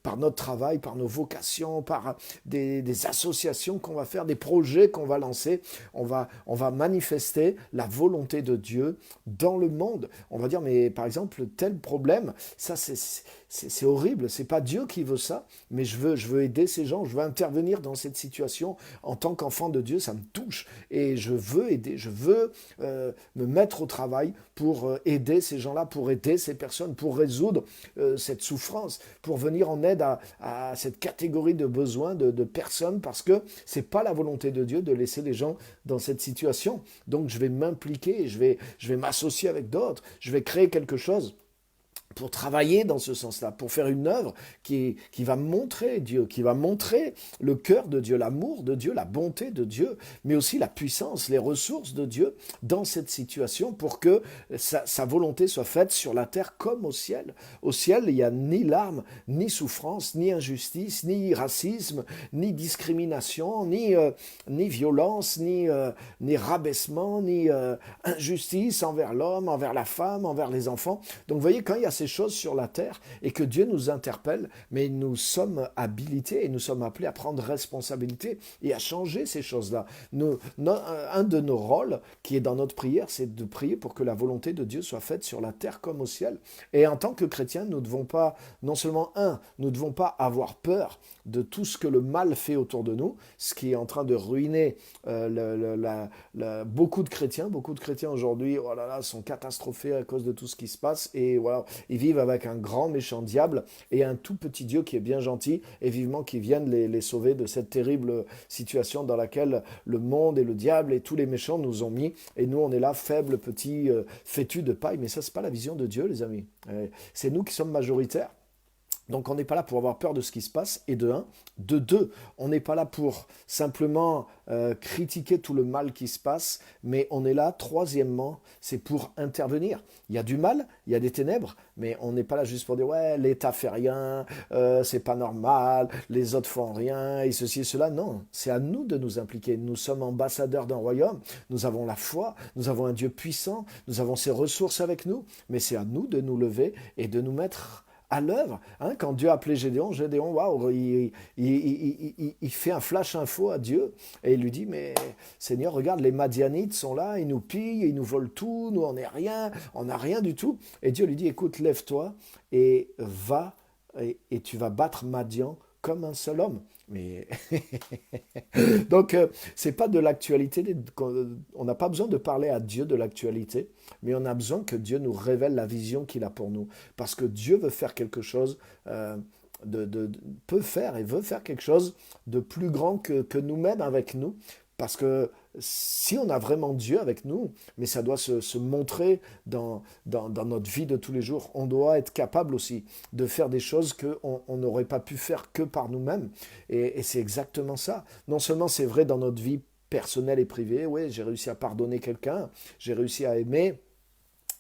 par notre travail, par nos vocations, par des associations qu'on va faire, des projets qu'on va lancer. On va manifester la volonté de Dieu dans le monde. On va dire, mais par exemple, tel problème, ça c'est horrible, c'est pas Dieu qui veut ça, mais je veux aider ces gens, je veux intervenir dans cette situation en tant qu'enfant de Dieu, ça me touche et je veux aider, je veux me mettre au travail pour aider ces gens-là, pour aider ces personnes, pour résoudre cette souffrance, pour venir en aide à cette catégorie de besoins de personnes, parce que c'est pas la volonté de Dieu de laisser les gens dans cette situation. Donc je vais m'impliquer, je vais m'associer avec d'autres, je vais créer quelque chose pour travailler dans ce sens-là, pour faire une œuvre qui va montrer Dieu, qui va montrer le cœur de Dieu, l'amour de Dieu, la bonté de Dieu, mais aussi la puissance, les ressources de Dieu dans cette situation pour que sa volonté soit faite sur la terre comme au ciel. Au ciel, il n'y a ni larmes, ni souffrance, ni injustice, ni racisme, ni discrimination, ni violence, ni rabaissement, ni injustice envers l'homme, envers la femme, envers les enfants. Donc vous voyez, quand il y a ces choses sur la terre et que Dieu nous interpelle, mais nous sommes habilités et nous sommes appelés à prendre responsabilité et à changer ces choses-là. Un de nos rôles qui est dans notre prière, c'est de prier pour que la volonté de Dieu soit faite sur la terre comme au ciel. Et en tant que chrétiens, nous ne devons pas, non seulement nous ne devons pas avoir peur de tout ce que le mal fait autour de nous, ce qui est en train de ruiner beaucoup de chrétiens. Beaucoup de chrétiens aujourd'hui, oh là là, sont catastrophés à cause de tout ce qui se passe et voilà, ils vivent avec un grand méchant diable et un tout petit Dieu qui est bien gentil et vivement qui vienne les sauver de cette terrible situation dans laquelle le monde et le diable et tous les méchants nous ont mis. Et nous, on est là, faibles, petits, fétus de paille. Mais ça, c'est pas la vision de Dieu, les amis. C'est nous qui sommes majoritaires. Donc on n'est pas là pour avoir peur de ce qui se passe, et de un. De deux, on n'est pas là pour simplement critiquer tout le mal qui se passe, mais on est là, troisièmement, c'est pour intervenir. Il y a du mal, il y a des ténèbres, mais on n'est pas là juste pour dire « ouais, l'État fait rien, c'est pas normal, les autres font rien, et ceci et cela ». Non, c'est à nous de nous impliquer. Nous sommes ambassadeurs d'un royaume, nous avons la foi, nous avons un Dieu puissant, nous avons ses ressources avec nous, mais c'est à nous de nous lever et de nous mettre à l'œuvre. Quand Dieu a appelé Gédéon, waouh, il fait un flash info à Dieu et il lui dit, mais Seigneur, regarde, les Madianites sont là, ils nous pillent, ils nous volent tout, nous on n'est rien, on n'a rien du tout. Et Dieu lui dit, écoute, lève-toi et va et tu vas battre Madian comme un seul homme. Mais donc, c'est pas de l'actualité. On n'a pas besoin de parler à Dieu de l'actualité, mais on a besoin que Dieu nous révèle la vision qu'il a pour nous. Parce que Dieu veut faire quelque chose, peut faire et veut faire quelque chose de plus grand que nous-mêmes avec nous. Parce que si on a vraiment Dieu avec nous, mais ça doit se montrer dans notre vie de tous les jours. On doit être capable aussi de faire des choses qu'on n'aurait pas pu faire que par nous-mêmes. Et c'est exactement ça. Non seulement c'est vrai dans notre vie personnelle et privée, oui, j'ai réussi à pardonner quelqu'un, j'ai réussi à aimer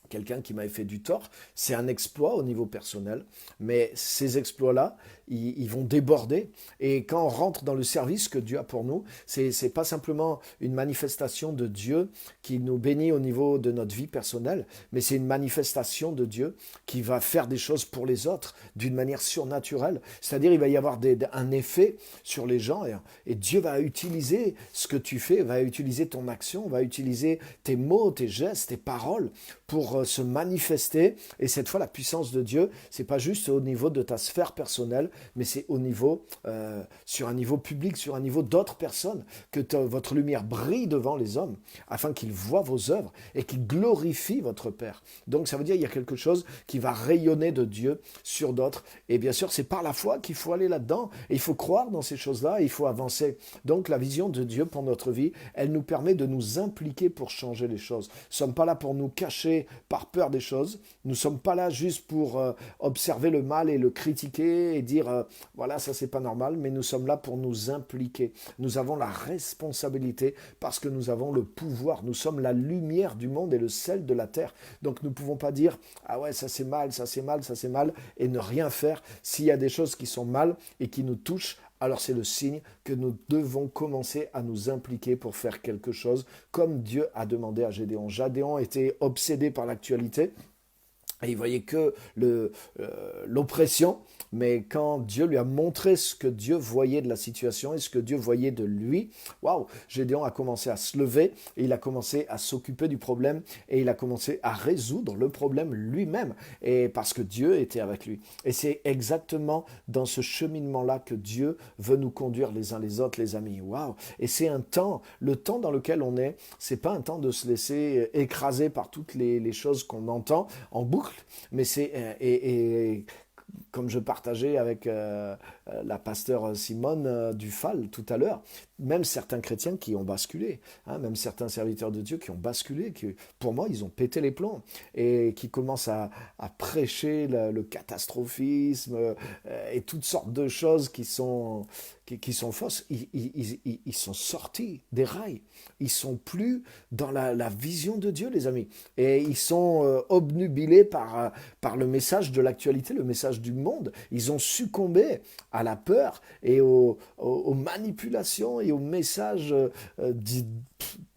quelqu'un qui m'avait fait du tort, c'est un exploit au niveau personnel, mais ces exploits-là, ils vont déborder, et quand on rentre dans le service que Dieu a pour nous, c'est pas simplement une manifestation de Dieu qui nous bénit au niveau de notre vie personnelle, mais c'est une manifestation de Dieu qui va faire des choses pour les autres d'une manière surnaturelle, c'est-à-dire il va y avoir un effet sur les gens, et Dieu va utiliser ce que tu fais, va utiliser ton action, va utiliser tes mots, tes gestes, tes paroles pour se manifester. Et cette fois, la puissance de Dieu, c'est pas juste au niveau de ta sphère personnelle, mais c'est au niveau, sur un niveau public, sur un niveau d'autres personnes, que votre lumière brille devant les hommes, afin qu'ils voient vos œuvres et qu'ils glorifient votre Père. Donc ça veut dire qu'il y a quelque chose qui va rayonner de Dieu sur d'autres. Et bien sûr, c'est par la foi qu'il faut aller là-dedans. Et il faut croire dans ces choses-là, et il faut avancer. Donc la vision de Dieu pour notre vie, elle nous permet de nous impliquer pour changer les choses. Nous ne sommes pas là pour nous cacher par peur des choses. Nous ne sommes pas là juste pour observer le mal et le critiquer et dire voilà, ça c'est pas normal, mais nous sommes là pour nous impliquer. Nous avons la responsabilité parce que nous avons le pouvoir. Nous sommes la lumière du monde et le sel de la terre. Donc nous ne pouvons pas dire ah ouais, ça c'est mal, ça c'est mal, ça c'est mal, et ne rien faire s'il y a des choses qui sont mal et qui nous touchent alors c'est le signe que nous devons commencer à nous impliquer pour faire quelque chose comme Dieu a demandé à Gédéon. Gédéon était obsédé par l'actualité. Et il voyait que l'oppression, mais quand Dieu lui a montré ce que Dieu voyait de la situation et ce que Dieu voyait de lui, waouh, Gédéon a commencé à se lever et il a commencé à s'occuper du problème et il a commencé à résoudre le problème lui-même, et parce que Dieu était avec lui. Et c'est exactement dans ce cheminement-là que Dieu veut nous conduire les uns les autres, les amis. Waouh! Et c'est un temps, le temps dans lequel on est, c'est pas un temps de se laisser écraser par toutes les choses qu'on entend en boucle. Mais c'est comme je partageais avec la pasteur Simone Dufal tout à l'heure, même certains chrétiens qui ont basculé, hein, même certains serviteurs de Dieu qui ont basculé, qui, pour moi, ils ont pété les plombs et qui commencent à prêcher le catastrophisme et toutes sortes de choses qui sont fausses. Ils sont sortis des rails. Ils sont plus dans la vision de Dieu, les amis. Et ils sont obnubilés par le message de l'actualité, le message du monde. Ils ont succombé à la peur et aux manipulations et aux messages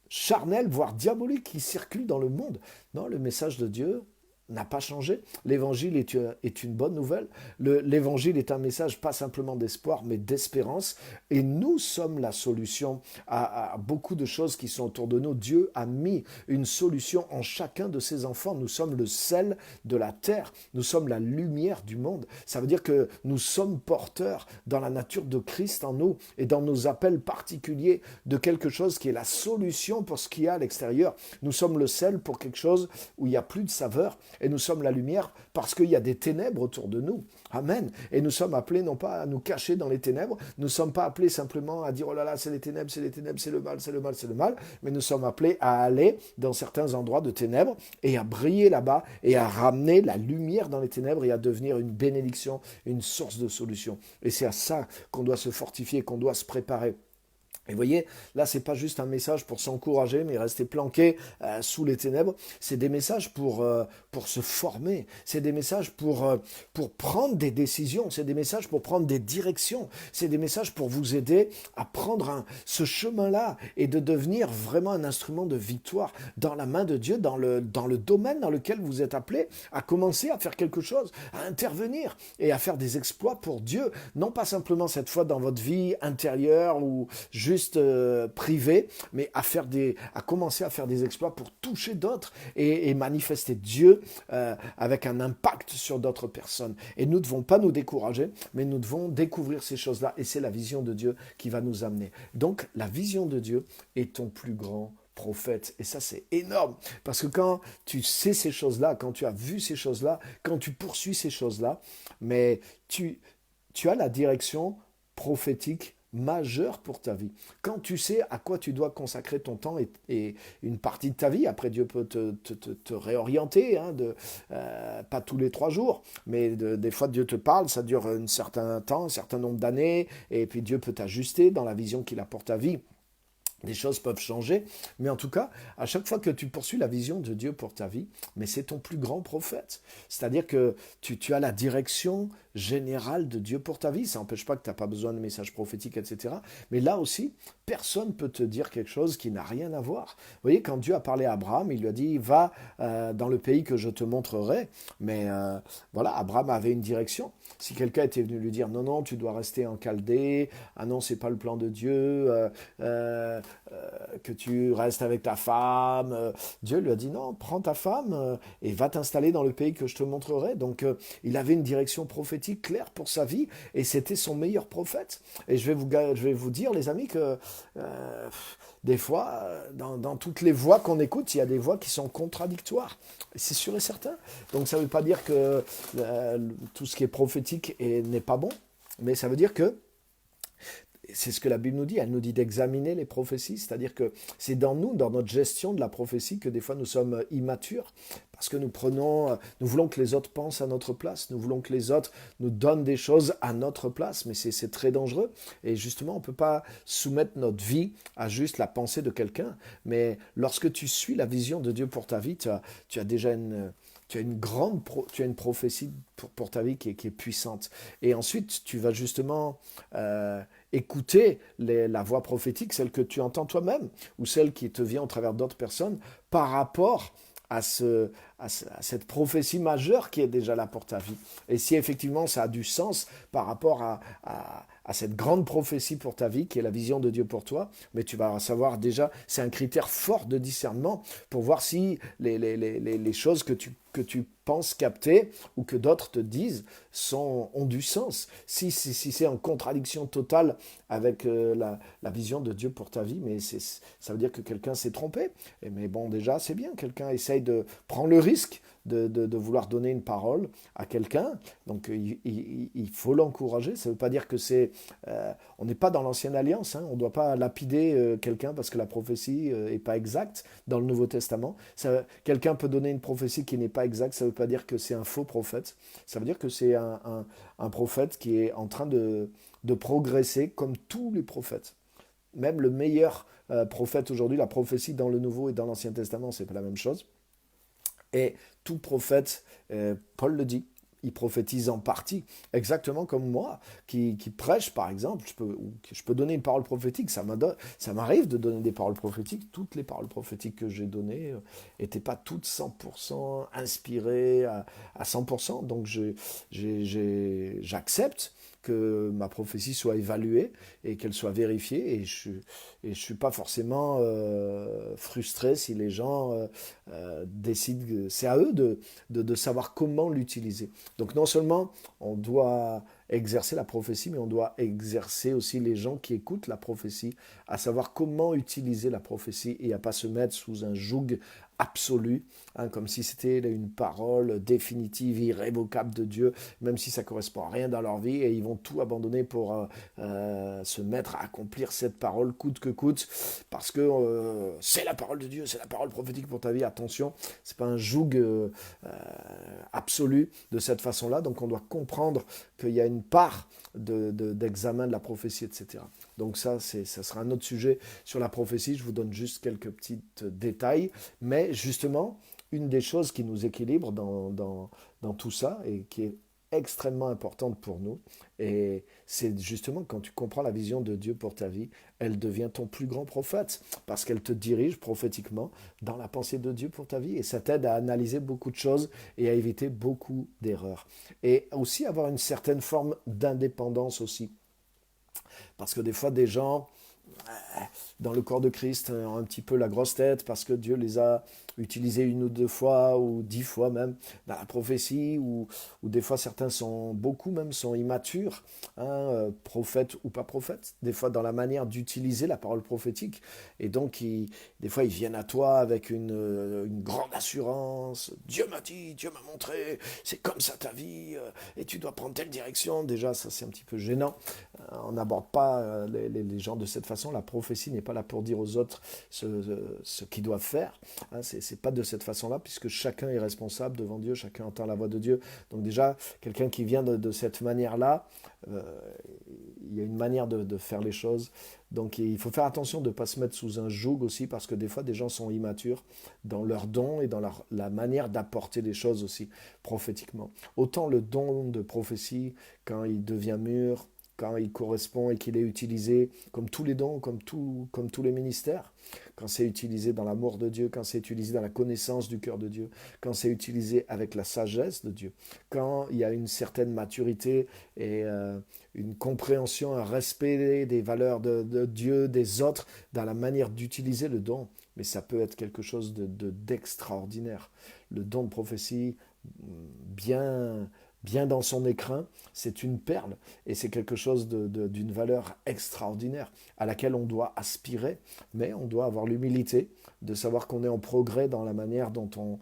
charnels, voire diaboliques qui circulent dans le monde. Non, le message de Dieu n'a pas changé. L'évangile est une bonne nouvelle. L'évangile est un message pas simplement d'espoir, mais d'espérance. Et nous sommes la solution à beaucoup de choses qui sont autour de nous. Dieu a mis une solution en chacun de ses enfants. Nous sommes le sel de la terre. Nous sommes la lumière du monde. Ça veut dire que nous sommes porteurs dans la nature de Christ en nous et dans nos appels particuliers de quelque chose qui est la solution pour ce qu'il y a à l'extérieur. Nous sommes le sel pour quelque chose où il n'y a plus de saveur. Et nous sommes la lumière parce qu'il y a des ténèbres autour de nous. Amen. Et nous sommes appelés non pas à nous cacher dans les ténèbres, nous ne sommes pas appelés simplement à dire « Oh là là, c'est les ténèbres, c'est les ténèbres, c'est le mal, c'est le mal, c'est le mal », mais nous sommes appelés à aller dans certains endroits de ténèbres et à briller là-bas et à ramener la lumière dans les ténèbres et à devenir une bénédiction, une source de solution. Et c'est à ça qu'on doit se fortifier, qu'on doit se préparer. Et vous voyez, là, c'est pas juste un message pour s'encourager, mais rester planqué sous les ténèbres. C'est des messages pour se former. C'est des messages pour prendre des décisions. C'est des messages pour prendre des directions. C'est des messages pour vous aider à prendre ce chemin-là et de devenir vraiment un instrument de victoire dans la main de Dieu, dans le domaine dans lequel vous êtes appelé à commencer à faire quelque chose, à intervenir et à faire des exploits pour Dieu. Non pas simplement cette fois dans votre vie intérieure ou juste privé, mais à commencer à faire des exploits pour toucher d'autres et manifester Dieu avec un impact sur d'autres personnes. Et nous ne devons pas nous décourager, mais nous devons découvrir ces choses-là. Et c'est la vision de Dieu qui va nous amener. Donc, la vision de Dieu est ton plus grand prophète. Et ça, c'est énorme. Parce que quand tu sais ces choses-là, quand tu as vu ces choses-là, quand tu poursuis ces choses-là, mais tu as la direction prophétique majeur pour ta vie. Quand tu sais à quoi tu dois consacrer ton temps et une partie de ta vie, après Dieu peut te réorienter, hein, pas tous les 3 jours, mais des fois Dieu te parle, ça dure un certain temps, un certain nombre d'années, et puis Dieu peut t'ajuster dans la vision qu'il a pour ta vie. Des choses peuvent changer, mais en tout cas, à chaque fois que tu poursuis la vision de Dieu pour ta vie, mais c'est ton plus grand prophète. C'est-à-dire que tu as la direction générale de Dieu pour ta vie. Ça n'empêche pas que tu n'as pas besoin de messages prophétiques, etc. Mais là aussi, personne ne peut te dire quelque chose qui n'a rien à voir. Vous voyez, quand Dieu a parlé à Abraham, il lui a dit « Va dans le pays que je te montrerai ». Mais voilà, Abraham avait une direction. Si quelqu'un était venu lui dire « Non, non, tu dois rester en Chaldée. Ah non, c'est pas le plan de Dieu. Que tu restes avec ta femme. » Dieu lui a dit non, prends ta femme et va t'installer dans le pays que je te montrerai. Donc il avait une direction prophétique claire pour sa vie et c'était son meilleur prophète. Et je vais vous dire, les amis, que des fois, dans toutes les voix qu'on écoute, il y a des voix qui sont contradictoires. C'est sûr et certain. Donc ça ne veut pas dire que tout ce qui est prophétique n'est pas bon, mais ça veut dire que c'est ce que la Bible nous dit. Elle nous dit d'examiner les prophéties, c'est-à-dire que c'est dans nous, dans notre gestion de la prophétie, que des fois nous sommes immatures, parce que nous voulons que les autres pensent à notre place, nous voulons que les autres nous donnent des choses à notre place, mais c'est très dangereux. Et justement, on ne peut pas soumettre notre vie à juste la pensée de quelqu'un, mais lorsque tu suis la vision de Dieu pour ta vie, tu as déjà tu as une prophétie pour ta vie qui est puissante. Et ensuite, tu vas justement écouter la voix prophétique, celle que tu entends toi-même, ou celle qui te vient au travers d'autres personnes, par rapport à cette prophétie majeure qui est déjà là pour ta vie. Et si effectivement ça a du sens par rapport à cette grande prophétie pour ta vie, qui est la vision de Dieu pour toi, mais tu vas savoir déjà, c'est un critère fort de discernement pour voir si les choses que tu penses capter ou que d'autres te disent ont du sens. Si c'est en contradiction totale avec la vision de Dieu pour ta vie, mais ça veut dire que quelqu'un s'est trompé. Mais bon, déjà, c'est bien, quelqu'un essaye de prendre le risque de vouloir donner une parole à quelqu'un. Donc il faut l'encourager. Ça ne veut pas dire que c'est... on n'est pas dans l'ancienne alliance. Hein. On ne doit pas lapider quelqu'un parce que la prophétie n'est pas exacte dans le Nouveau Testament. Quelqu'un peut donner une prophétie qui n'est pas exacte. Ça ne veut pas dire que c'est un faux prophète. Ça veut dire que c'est un prophète qui est en train de progresser comme tous les prophètes. Même le meilleur prophète aujourd'hui, la prophétie dans le Nouveau et dans l'Ancien Testament, c'est pas la même chose. Et tout prophète, Paul le dit, il prophétise en partie, exactement comme moi, qui prêche par exemple. Je peux donner une parole prophétique, ça m'arrive de donner des paroles prophétiques. Toutes les paroles prophétiques que j'ai données n'étaient pas toutes 100% inspirées à 100%. Donc j'accepte que ma prophétie soit évaluée et qu'elle soit vérifiée. Et je ne suis pas forcément frustré si les gens décident. C'est à eux de savoir comment l'utiliser. Donc non seulement on doit exercer la prophétie, mais on doit exercer aussi les gens qui écoutent la prophétie, à savoir comment utiliser la prophétie et à pas se mettre sous un joug absolu, hein, comme si c'était une parole définitive, irrévocable de Dieu, même si ça ne correspond à rien dans leur vie, et ils vont tout abandonner pour se mettre à accomplir cette parole coûte que coûte, parce que c'est la parole de Dieu, c'est la parole prophétique pour ta vie. Attention, c'est pas un joug absolu de cette façon-là, donc on doit comprendre qu'il y a une part d'examen de la prophétie, etc. Donc ça sera un autre sujet sur la prophétie. Je vous donne juste quelques petits détails, mais justement, une des choses qui nous équilibre dans tout ça et qui est extrêmement importante pour nous, et c'est justement quand tu comprends la vision de Dieu pour ta vie, elle devient ton plus grand prophète, parce qu'elle te dirige prophétiquement dans la pensée de Dieu pour ta vie, et ça t'aide à analyser beaucoup de choses et à éviter beaucoup d'erreurs. Et aussi avoir une certaine forme d'indépendance aussi, parce que des fois des gens dans le corps de Christ ont un petit peu la grosse tête parce que Dieu les a utilisés une ou deux fois ou 10 fois même dans la prophétie, ou des fois certains beaucoup même sont immatures, hein, prophètes ou pas prophètes, des fois dans la manière d'utiliser la parole prophétique, et donc des fois ils viennent à toi avec une grande assurance. Dieu m'a dit, Dieu m'a montré, c'est comme ça ta vie, et tu dois prendre telle direction. Déjà ça c'est un petit peu gênant. On n'aborde pas les gens de cette façon. La prophétie n'est pas là pour dire aux autres ce qu'ils doivent faire. Hein, c'est pas de cette façon-là, puisque chacun est responsable devant Dieu, chacun entend la voix de Dieu. Donc déjà, quelqu'un qui vient de cette manière-là, il y a une manière de faire les choses. Donc il faut faire attention de ne pas se mettre sous un joug aussi, parce que des fois, des gens sont immatures dans leurs dons et dans la manière d'apporter les choses aussi prophétiquement. Autant le don de prophétie, quand il devient mûr, quand il correspond et qu'il est utilisé comme tous les dons, comme tous les ministères, quand c'est utilisé dans l'amour de Dieu, quand c'est utilisé dans la connaissance du cœur de Dieu, quand c'est utilisé avec la sagesse de Dieu, quand il y a une certaine maturité et une compréhension, un respect des valeurs de Dieu, des autres, dans la manière d'utiliser le don. Mais ça peut être quelque chose d'extraordinaire. Le don de prophétie, bien dans son écrin, c'est une perle, et c'est quelque chose d'une valeur extraordinaire à laquelle on doit aspirer, mais on doit avoir l'humilité de savoir qu'on est en progrès dans la manière dont on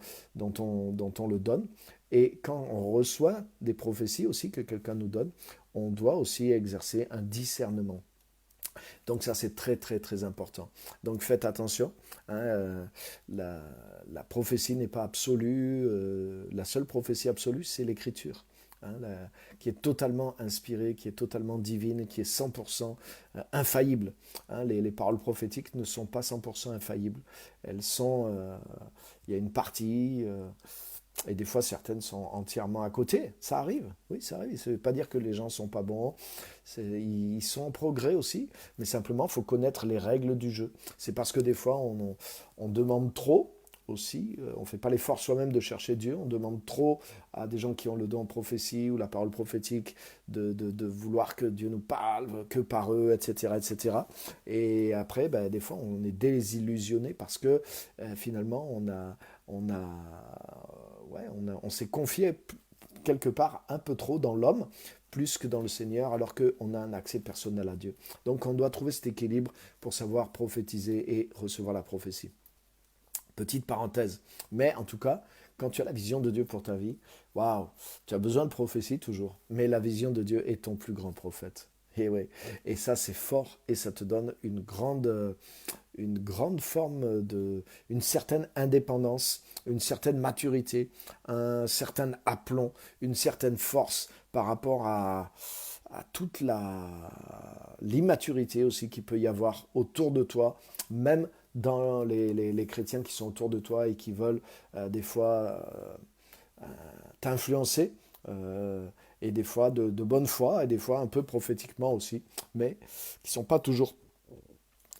le donne. Et quand on reçoit des prophéties aussi que quelqu'un nous donne, on doit aussi exercer un discernement. Donc ça, c'est très, très, très important. Donc faites attention, hein, la prophétie n'est pas absolue. La seule prophétie absolue, c'est l'écriture, hein, qui est totalement inspirée, qui est totalement divine, qui est 100% infaillible. Hein. Les paroles prophétiques ne sont pas 100% infaillibles. Elles sont... Il y a une partie... Et des fois, certaines sont entièrement à côté. Ça arrive, oui, ça arrive. Ça ne veut pas dire que les gens ne sont pas bons. Ils sont en progrès aussi. Mais simplement, il faut connaître les règles du jeu. C'est parce que des fois, on demande trop aussi. On ne fait pas l'effort soi-même de chercher Dieu. On demande trop à des gens qui ont le don en prophétie ou la parole prophétique de vouloir que Dieu nous parle, que par eux, etc. etc. Et après, ben, des fois, on est désillusionné parce que finalement, on s'est confié quelque part un peu trop dans l'homme, plus que dans le Seigneur, alors qu'on a un accès personnel à Dieu. Donc on doit trouver cet équilibre pour savoir prophétiser et recevoir la prophétie. Petite parenthèse. Mais en tout cas, quand tu as la vision de Dieu pour ta vie, waouh, tu as besoin de prophétie toujours. Mais la vision de Dieu est ton plus grand prophète. Et oui. Et ça, c'est fort et ça te donne une grande forme une certaine indépendance, une certaine maturité, un certain aplomb, une certaine force par rapport à toute l'immaturité aussi qu'il peut y avoir autour de toi, même dans les chrétiens qui sont autour de toi et qui veulent des fois t'influencer, et des fois de bonne foi, et des fois un peu prophétiquement aussi, mais qui ne sont pas toujours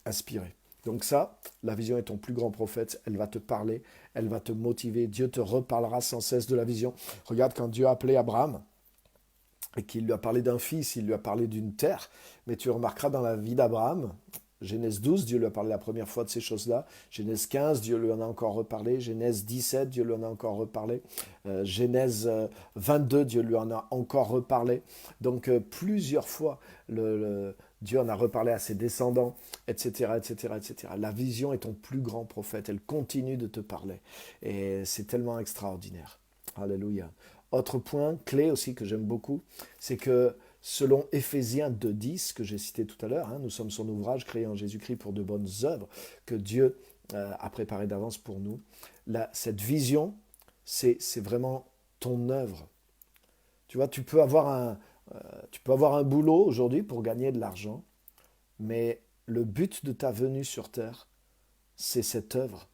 inspirés. Donc ça, la vision est ton plus grand prophète, elle va te parler, elle va te motiver, Dieu te reparlera sans cesse de la vision. Regarde quand Dieu a appelé Abraham, et qu'il lui a parlé d'un fils, il lui a parlé d'une terre, mais tu remarqueras dans la vie d'Abraham, Genèse 12, Dieu lui a parlé la première fois de ces choses-là. Genèse 15, Dieu lui en a encore reparlé. Genèse 17, Dieu lui en a encore reparlé. Genèse 22, Dieu lui en a encore reparlé. Donc plusieurs fois, Dieu en a reparlé à ses descendants, etc., etc., etc. La vision est ton plus grand prophète. Elle continue de te parler. Et c'est tellement extraordinaire. Alléluia. Autre point clé aussi que j'aime beaucoup, c'est que selon Éphésiens 2.10, que j'ai cité tout à l'heure, nous sommes son ouvrage créé en Jésus-Christ pour de bonnes œuvres que Dieu a préparées d'avance pour nous. Cette vision, c'est vraiment ton œuvre. Tu vois, tu peux avoir un boulot aujourd'hui pour gagner de l'argent, mais le but de ta venue sur terre, c'est cette œuvre,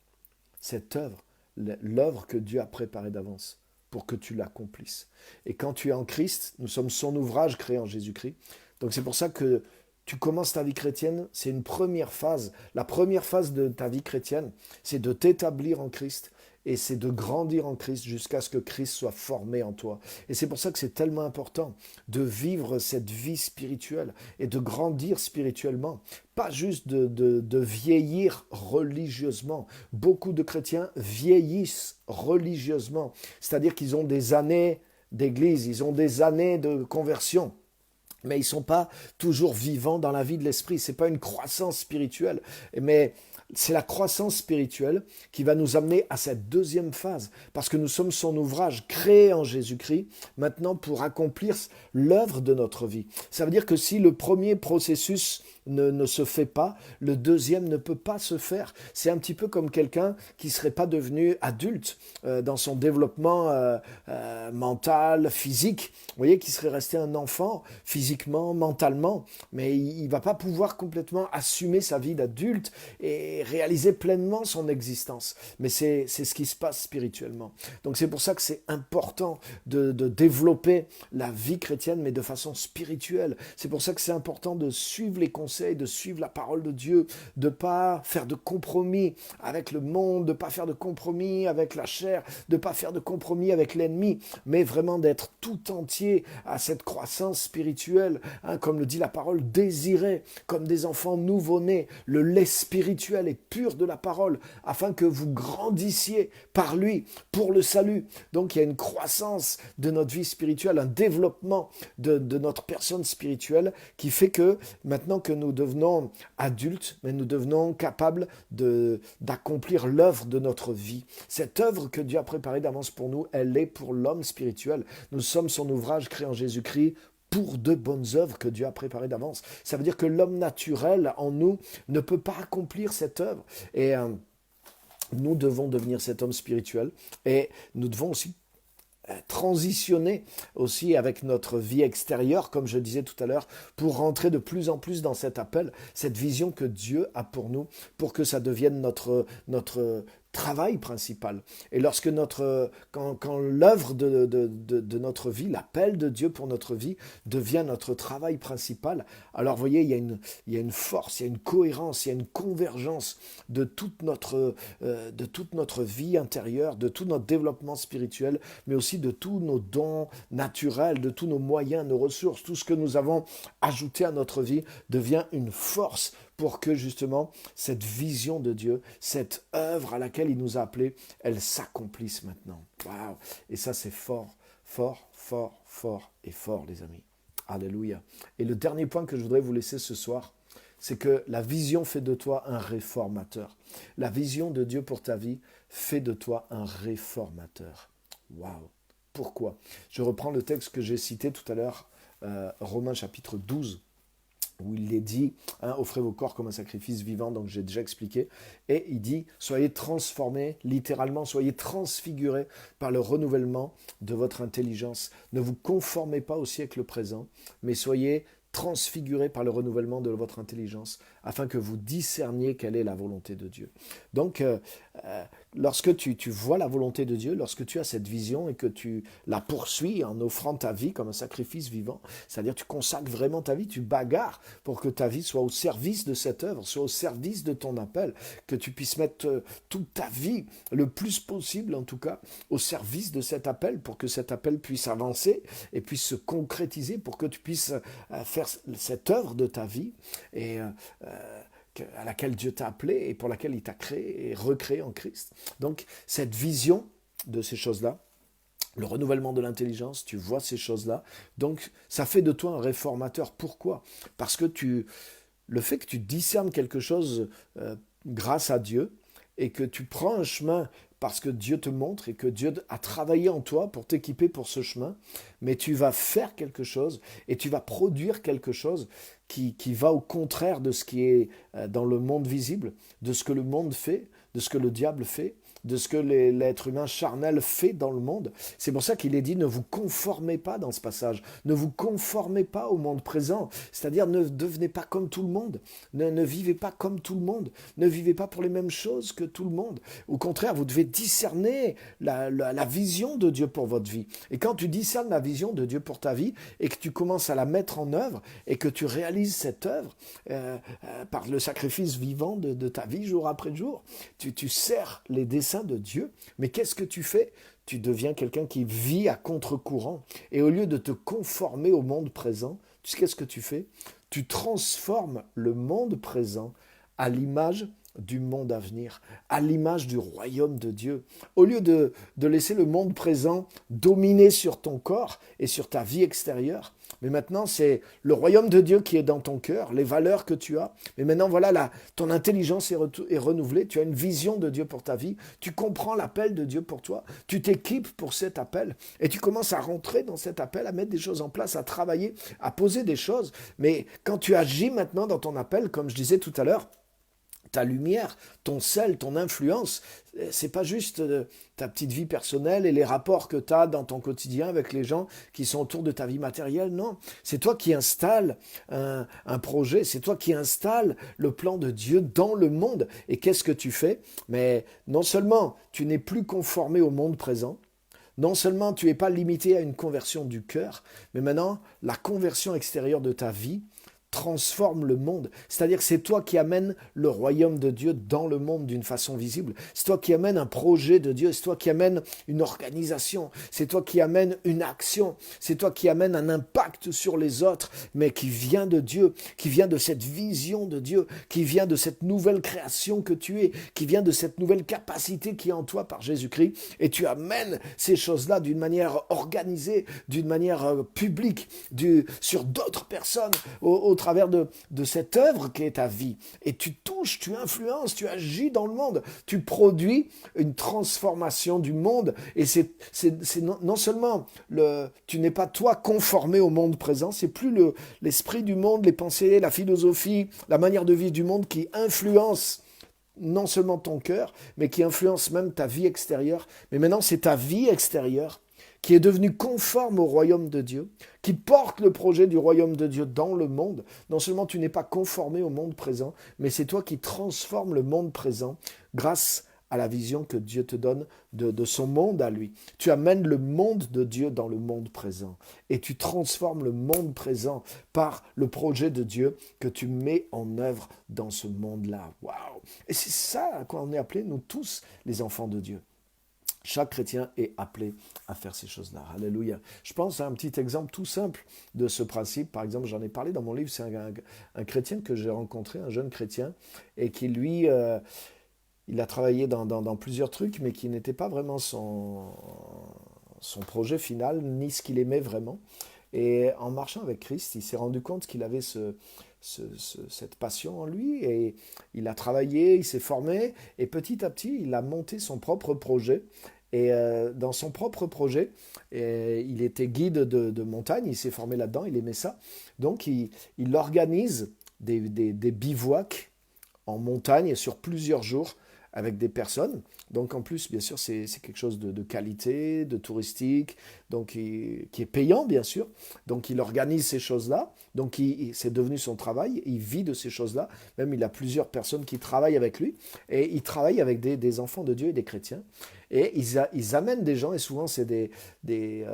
l'œuvre que Dieu a préparée d'avance pour que tu l'accomplisses. Et quand tu es en Christ, nous sommes son ouvrage créé en Jésus-Christ. Donc c'est pour ça que tu commences ta vie chrétienne, c'est une première phase. La première phase de ta vie chrétienne, c'est de t'établir en Christ et c'est de grandir en Christ jusqu'à ce que Christ soit formé en toi. Et c'est pour ça que c'est tellement important de vivre cette vie spirituelle et de grandir spirituellement, pas juste de vieillir religieusement. Beaucoup de chrétiens vieillissent religieusement, c'est-à-dire qu'ils ont des années d'église, ils ont des années de conversion, mais ils ne sont pas toujours vivants dans la vie de l'esprit. Ce n'est pas une croissance spirituelle, mais c'est la croissance spirituelle qui va nous amener à cette deuxième phase, parce que nous sommes son ouvrage créé en Jésus-Christ, maintenant pour accomplir l'œuvre de notre vie. Ça veut dire que si le premier processus ne se fait pas, le deuxième ne peut pas se faire. C'est un petit peu comme quelqu'un qui ne serait pas devenu adulte dans son développement mental, physique. Vous voyez, qui serait resté un enfant physiquement, mentalement, mais il ne va pas pouvoir complètement assumer sa vie d'adulte et réaliser pleinement son existence. Mais c'est ce qui se passe spirituellement. Donc c'est pour ça que c'est important de développer la vie chrétienne, mais de façon spirituelle. C'est pour ça que c'est important de suivre les conseils, de suivre la parole de Dieu, de ne pas faire de compromis avec le monde, de ne pas faire de compromis avec la chair, de ne pas faire de compromis avec l'ennemi, mais vraiment d'être tout entier à cette croissance spirituelle, comme le dit la parole, désirez comme des enfants nouveau-nés le lait spirituel et pur de la parole, afin que vous grandissiez par lui pour le salut. Donc il y a une croissance de notre vie spirituelle, un développement de notre personne spirituelle qui fait que maintenant que nous devenons adultes, mais nous devenons capables d'accomplir l'œuvre de notre vie. Cette œuvre que Dieu a préparée d'avance pour nous, elle est pour l'homme spirituel. Nous sommes son ouvrage créé en Jésus-Christ pour de bonnes œuvres que Dieu a préparées d'avance. Ça veut dire que l'homme naturel en nous ne peut pas accomplir cette œuvre. Et nous devons devenir cet homme spirituel et nous devons aussi transitionner aussi avec notre vie extérieure, comme je disais tout à l'heure, pour rentrer de plus en plus dans cet appel, cette vision que Dieu a pour nous, pour que ça devienne notre travail principal. Et lorsque quand l'œuvre de notre vie, l'appel de Dieu pour notre vie devient notre travail principal, alors vous voyez, il y a une force, il y a une cohérence, il y a une convergence de toute notre vie intérieure, de tout notre développement spirituel, mais aussi de tous nos dons naturels, de tous nos moyens, nos ressources, tout ce que nous avons ajouté à notre vie devient une force pour que justement cette vision de Dieu, cette œuvre à laquelle il nous a appelés, elle s'accomplisse maintenant. Waouh! Et ça c'est fort, fort, fort, fort et fort, les amis. Alléluia. Et le dernier point que je voudrais vous laisser ce soir, c'est que la vision fait de toi un réformateur. La vision de Dieu pour ta vie fait de toi un réformateur. Waouh! Pourquoi? Je reprends le texte que j'ai cité tout à l'heure, Romains chapitre 12, où il est dit, offrez vos corps comme un sacrifice vivant, donc j'ai déjà expliqué, et il dit, soyez transformés, littéralement, soyez transfigurés par le renouvellement de votre intelligence. Ne vous conformez pas au siècle présent, mais soyez transfigurés par le renouvellement de votre intelligence, afin que vous discerniez quelle est la volonté de Dieu. Donc, lorsque tu vois la volonté de Dieu, lorsque tu as cette vision et que tu la poursuis en offrant ta vie comme un sacrifice vivant, c'est-à-dire tu consacres vraiment ta vie, tu bagarres pour que ta vie soit au service de cette œuvre, soit au service de ton appel, que tu puisses mettre toute ta vie, le plus possible en tout cas, au service de cet appel, pour que cet appel puisse avancer et puisse se concrétiser, pour que tu puisses faire cette œuvre de ta vie et à laquelle Dieu t'a appelé et pour laquelle il t'a créé et recréé en Christ. Donc cette vision de ces choses-là, le renouvellement de l'intelligence, tu vois ces choses-là, donc ça fait de toi un réformateur. Pourquoi? Parce que le fait que tu discernes quelque chose grâce à Dieu et que tu prends un chemin parce que Dieu te montre et que Dieu a travaillé en toi pour t'équiper pour ce chemin, mais tu vas faire quelque chose et tu vas produire quelque chose qui va au contraire de ce qui est dans le monde visible, de ce que le monde fait, de ce que le diable fait, de ce que l'être humain charnel fait dans le monde. C'est pour ça qu'il est dit, ne vous conformez pas dans ce passage, ne vous conformez pas au monde présent, c'est-à-dire ne devenez pas comme tout le monde, ne vivez pas comme tout le monde, ne vivez pas pour les mêmes choses que tout le monde. Au contraire, vous devez discerner la vision de Dieu pour votre vie. Et quand tu discernes la vision de Dieu pour ta vie et que tu commences à la mettre en œuvre et que tu réalises cette œuvre par le sacrifice vivant de ta vie jour après jour, tu sers les desseins de Dieu, mais qu'est-ce que tu fais? Tu deviens quelqu'un qui vit à contre-courant. Et au lieu de te conformer au monde présent, tu sais qu'est-ce que tu fais? Tu transformes le monde présent à l'image du monde à venir, à l'image du royaume de Dieu. Au lieu de laisser le monde présent dominer sur ton corps et sur ta vie extérieure, mais maintenant c'est le royaume de Dieu qui est dans ton cœur, les valeurs que tu as. Mais maintenant voilà, ton intelligence est renouvelée, tu as une vision de Dieu pour ta vie, tu comprends l'appel de Dieu pour toi, tu t'équipes pour cet appel et tu commences à rentrer dans cet appel, à mettre des choses en place, à travailler, à poser des choses. Mais quand tu agis maintenant dans ton appel, comme je disais tout à l'heure, ta lumière, ton sel, ton influence, c'est pas juste ta petite vie personnelle et les rapports que tu as dans ton quotidien avec les gens qui sont autour de ta vie matérielle, non. C'est toi qui installes un projet, c'est toi qui installes le plan de Dieu dans le monde. Et qu'est-ce que tu fais? Mais non seulement tu n'es plus conformé au monde présent, non seulement tu n'es pas limité à une conversion du cœur, mais maintenant la conversion extérieure de ta vie transforme le monde. C'est-à-dire que c'est toi qui amènes le royaume de Dieu dans le monde d'une façon visible. C'est toi qui amènes un projet de Dieu. C'est toi qui amènes une organisation. C'est toi qui amènes une action. C'est toi qui amènes un impact sur les autres, mais qui vient de Dieu, qui vient de cette vision de Dieu, qui vient de cette nouvelle création que tu es, qui vient de cette nouvelle capacité qui est en toi par Jésus-Christ. Et tu amènes ces choses-là d'une manière organisée, d'une manière publique, sur d'autres personnes, au travers de cette œuvre qui est ta vie. Et tu touches, tu influences, tu agis dans le monde. Tu produis une transformation du monde. Et c'est non seulement, tu n'es pas toi conformé au monde présent, c'est plus l'esprit du monde, les pensées, la philosophie, la manière de vivre du monde qui influence non seulement ton cœur, mais qui influence même ta vie extérieure. Mais maintenant, c'est ta vie extérieure qui est devenu conforme au royaume de Dieu, qui porte le projet du royaume de Dieu dans le monde. Non seulement tu n'es pas conformé au monde présent, mais c'est toi qui transformes le monde présent grâce à la vision que Dieu te donne de son monde à lui. Tu amènes le monde de Dieu dans le monde présent et tu transformes le monde présent par le projet de Dieu que tu mets en œuvre dans ce monde-là. Waouh! Et c'est ça à quoi on est appelés, nous tous, les enfants de Dieu. Chaque chrétien est appelé à faire ces choses-là. Alléluia. Je pense à un petit exemple tout simple de ce principe. Par exemple, j'en ai parlé dans mon livre, c'est un chrétien que j'ai rencontré, un jeune chrétien, et qui, lui, il a travaillé dans plusieurs trucs, mais qui n'était pas vraiment son projet final, ni ce qu'il aimait vraiment. Et en marchant avec Christ, il s'est rendu compte qu'il avait cette passion en lui et il a travaillé, il s'est formé et petit à petit, il a monté son propre projet. Et dans son propre projet, il était guide de montagne, il s'est formé là-dedans, il aimait ça. Donc il organise des bivouacs en montagne sur plusieurs jours avec des personnes. Donc en plus, bien sûr, c'est quelque chose de qualité, de touristique, donc qui est payant, bien sûr. Donc il organise ces choses-là. Donc c'est devenu son travail. Il vit de ces choses-là. Même il a plusieurs personnes qui travaillent avec lui. Et il travaille avec des enfants de Dieu et des chrétiens. Et ils amènent des gens, et souvent c'est des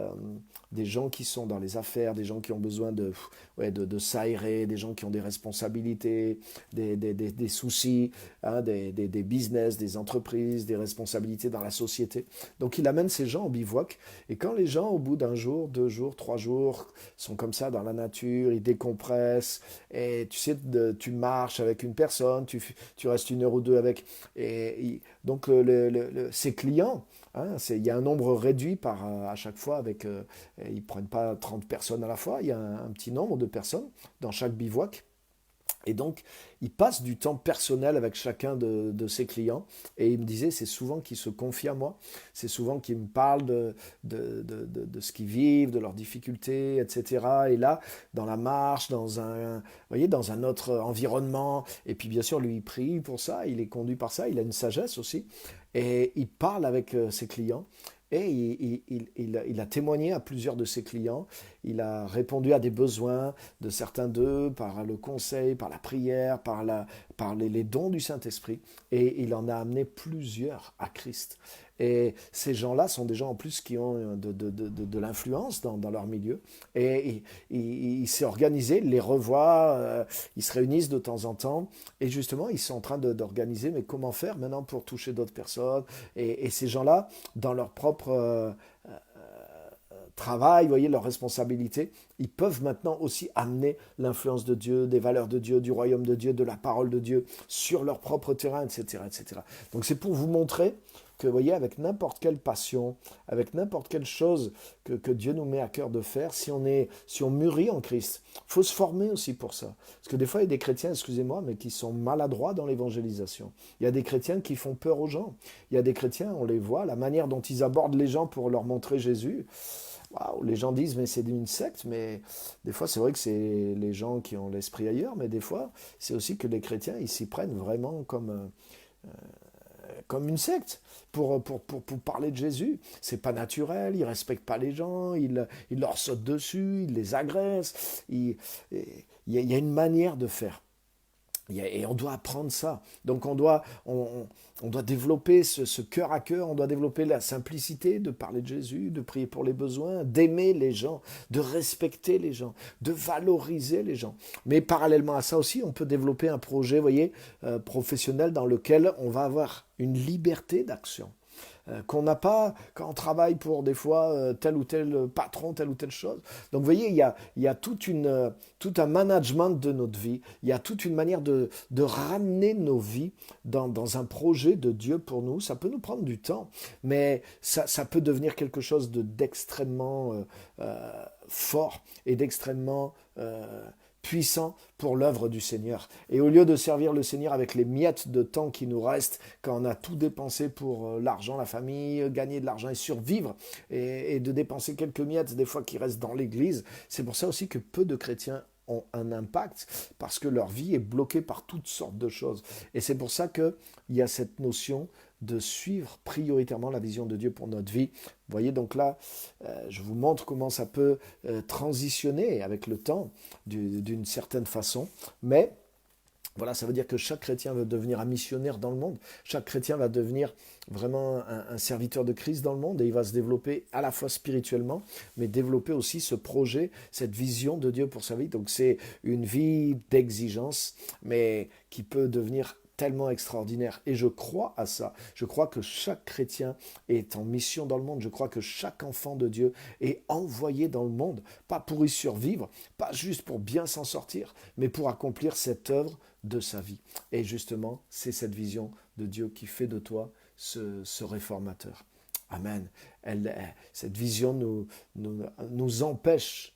gens qui sont dans les affaires, des gens qui ont besoin de s'aérer, des gens qui ont des responsabilités, des soucis, hein, des business, des entreprises, des responsabilités dans la société. Donc il amène ces gens au bivouac, et quand les gens, au bout d'un jour, 2 jours, 3 jours, sont comme ça dans la nature, ils décompressent, et tu sais, tu marches avec une personne, tu restes 1 heure ou 2 avec, et donc ses clients, hein, il y a un nombre réduit à chaque fois, ils ne prennent pas 30 personnes à la fois, il y a un petit nombre de personnes dans chaque bivouac. Et donc, il passe du temps personnel avec chacun de ses clients. Et il me disait, c'est souvent qu'ils se confient à moi. C'est souvent qu'ils me parlent de ce qu'ils vivent, de leurs difficultés, etc. Et là, dans la marche, vous voyez, dans un autre environnement. Et puis, bien sûr, lui, il prie pour ça. Il est conduit par ça. Il a une sagesse aussi. Et il parle avec ses clients. Et il a témoigné à plusieurs de ses clients, il a répondu à des besoins de certains d'eux par le conseil, par la prière, par les dons du Saint-Esprit, et il en a amené plusieurs à Christ. Et ces gens-là sont des gens en plus qui ont de l'influence dans leur milieu. Et il s'est organisé, il les revoit, ils se réunissent de temps en temps. Et justement, ils sont en train d'organiser, mais comment faire maintenant pour toucher d'autres personnes. Et ces gens-là, dans leur propre travail, vous voyez, leur responsabilité, ils peuvent maintenant aussi amener l'influence de Dieu, des valeurs de Dieu, du royaume de Dieu, de la parole de Dieu sur leur propre terrain, etc., etc. Donc c'est pour vous montrer que, vous voyez, avec n'importe quelle passion, avec n'importe quelle chose que Dieu nous met à cœur de faire, si on mûrit en Christ, il faut se former aussi pour ça. Parce que des fois, il y a des chrétiens, excusez-moi, mais qui sont maladroits dans l'évangélisation. Il y a des chrétiens qui font peur aux gens. Il y a des chrétiens, on les voit, la manière dont ils abordent les gens pour leur montrer Jésus. Waouh, les gens disent, mais c'est une secte, mais des fois, c'est vrai que c'est les gens qui ont l'esprit ailleurs, mais des fois, c'est aussi que les chrétiens, ils s'y prennent vraiment comme une secte pour parler de Jésus. C'est pas naturel, ils respectent pas les gens, ils leur sautent dessus, ils les agressent. Il y a une manière de faire. Et on doit apprendre ça. Donc on doit développer ce cœur à cœur, on doit développer la simplicité de parler de Jésus, de prier pour les besoins, d'aimer les gens, de respecter les gens, de valoriser les gens. Mais parallèlement à ça aussi, on peut développer un projet, vous voyez, professionnel dans lequel on va avoir une liberté d'action. Qu'on n'a pas quand on travaille pour des fois tel ou tel patron, telle ou telle chose. Donc vous voyez, il y a tout un management de notre vie, il y a toute une manière de ramener nos vies dans un projet de Dieu pour nous. Ça peut nous prendre du temps, mais ça peut devenir quelque chose d'extrêmement fort et d'extrêmement puissant pour l'œuvre du Seigneur. Et au lieu de servir le Seigneur avec les miettes de temps qui nous restent, quand on a tout dépensé pour l'argent, la famille, gagner de l'argent et survivre, et de dépenser quelques miettes des fois qui restent dans l'église, c'est pour ça aussi que peu de chrétiens ont un impact, parce que leur vie est bloquée par toutes sortes de choses. Et c'est pour ça qu'il y a cette notion de suivre prioritairement la vision de Dieu pour notre vie. Vous voyez, donc là, je vous montre comment ça peut transitionner avec le temps d'une certaine façon, mais Voilà, ça veut dire que chaque chrétien va devenir un missionnaire dans le monde. Chaque chrétien va devenir vraiment un serviteur de Christ dans le monde et il va se développer à la fois spirituellement, mais développer aussi ce projet, cette vision de Dieu pour sa vie. Donc c'est une vie d'exigence, mais qui peut devenir tellement extraordinaire. Et je crois à ça. Je crois que chaque chrétien est en mission dans le monde. Je crois que chaque enfant de Dieu est envoyé dans le monde, pas pour y survivre, pas juste pour bien s'en sortir, mais pour accomplir cette œuvre de sa vie. Et justement, c'est cette vision de Dieu qui fait de toi ce réformateur. Amen. Cette vision nous empêche,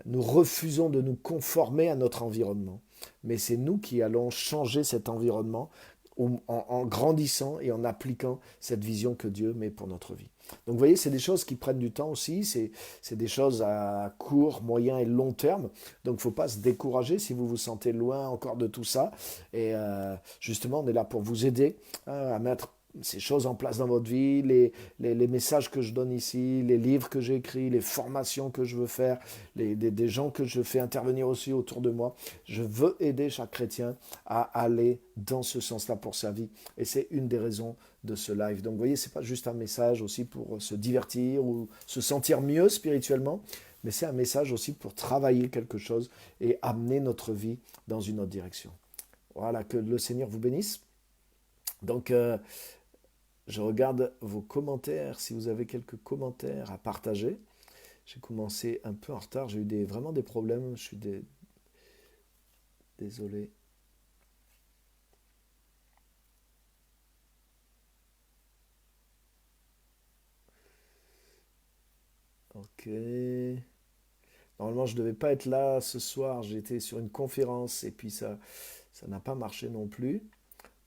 nous refusons de nous conformer à notre environnement. Mais c'est nous qui allons changer cet environnement en grandissant et en appliquant cette vision que Dieu met pour notre vie. Donc vous voyez, c'est des choses qui prennent du temps aussi, c'est des choses à court, moyen et long terme. Donc il ne faut pas se décourager si vous vous sentez loin encore de tout ça. Et justement, on est là pour vous aider à mettre ces choses en place dans votre vie, les messages que je donne ici, les livres que j'ai écrits, les formations que je veux faire, des gens que je fais intervenir aussi autour de moi. Je veux aider chaque chrétien à aller dans ce sens-là pour sa vie. Et c'est une des raisons de ce live. Donc vous voyez, ce n'est pas juste un message aussi pour se divertir ou se sentir mieux spirituellement, mais c'est un message aussi pour travailler quelque chose et amener notre vie dans une autre direction. Voilà, que le Seigneur vous bénisse. Donc, je regarde vos commentaires, si vous avez quelques commentaires à partager. J'ai commencé un peu en retard, j'ai eu vraiment des problèmes, je suis désolé. Ok. Normalement, je ne devais pas être là ce soir, j'étais sur une conférence et puis ça n'a pas marché non plus.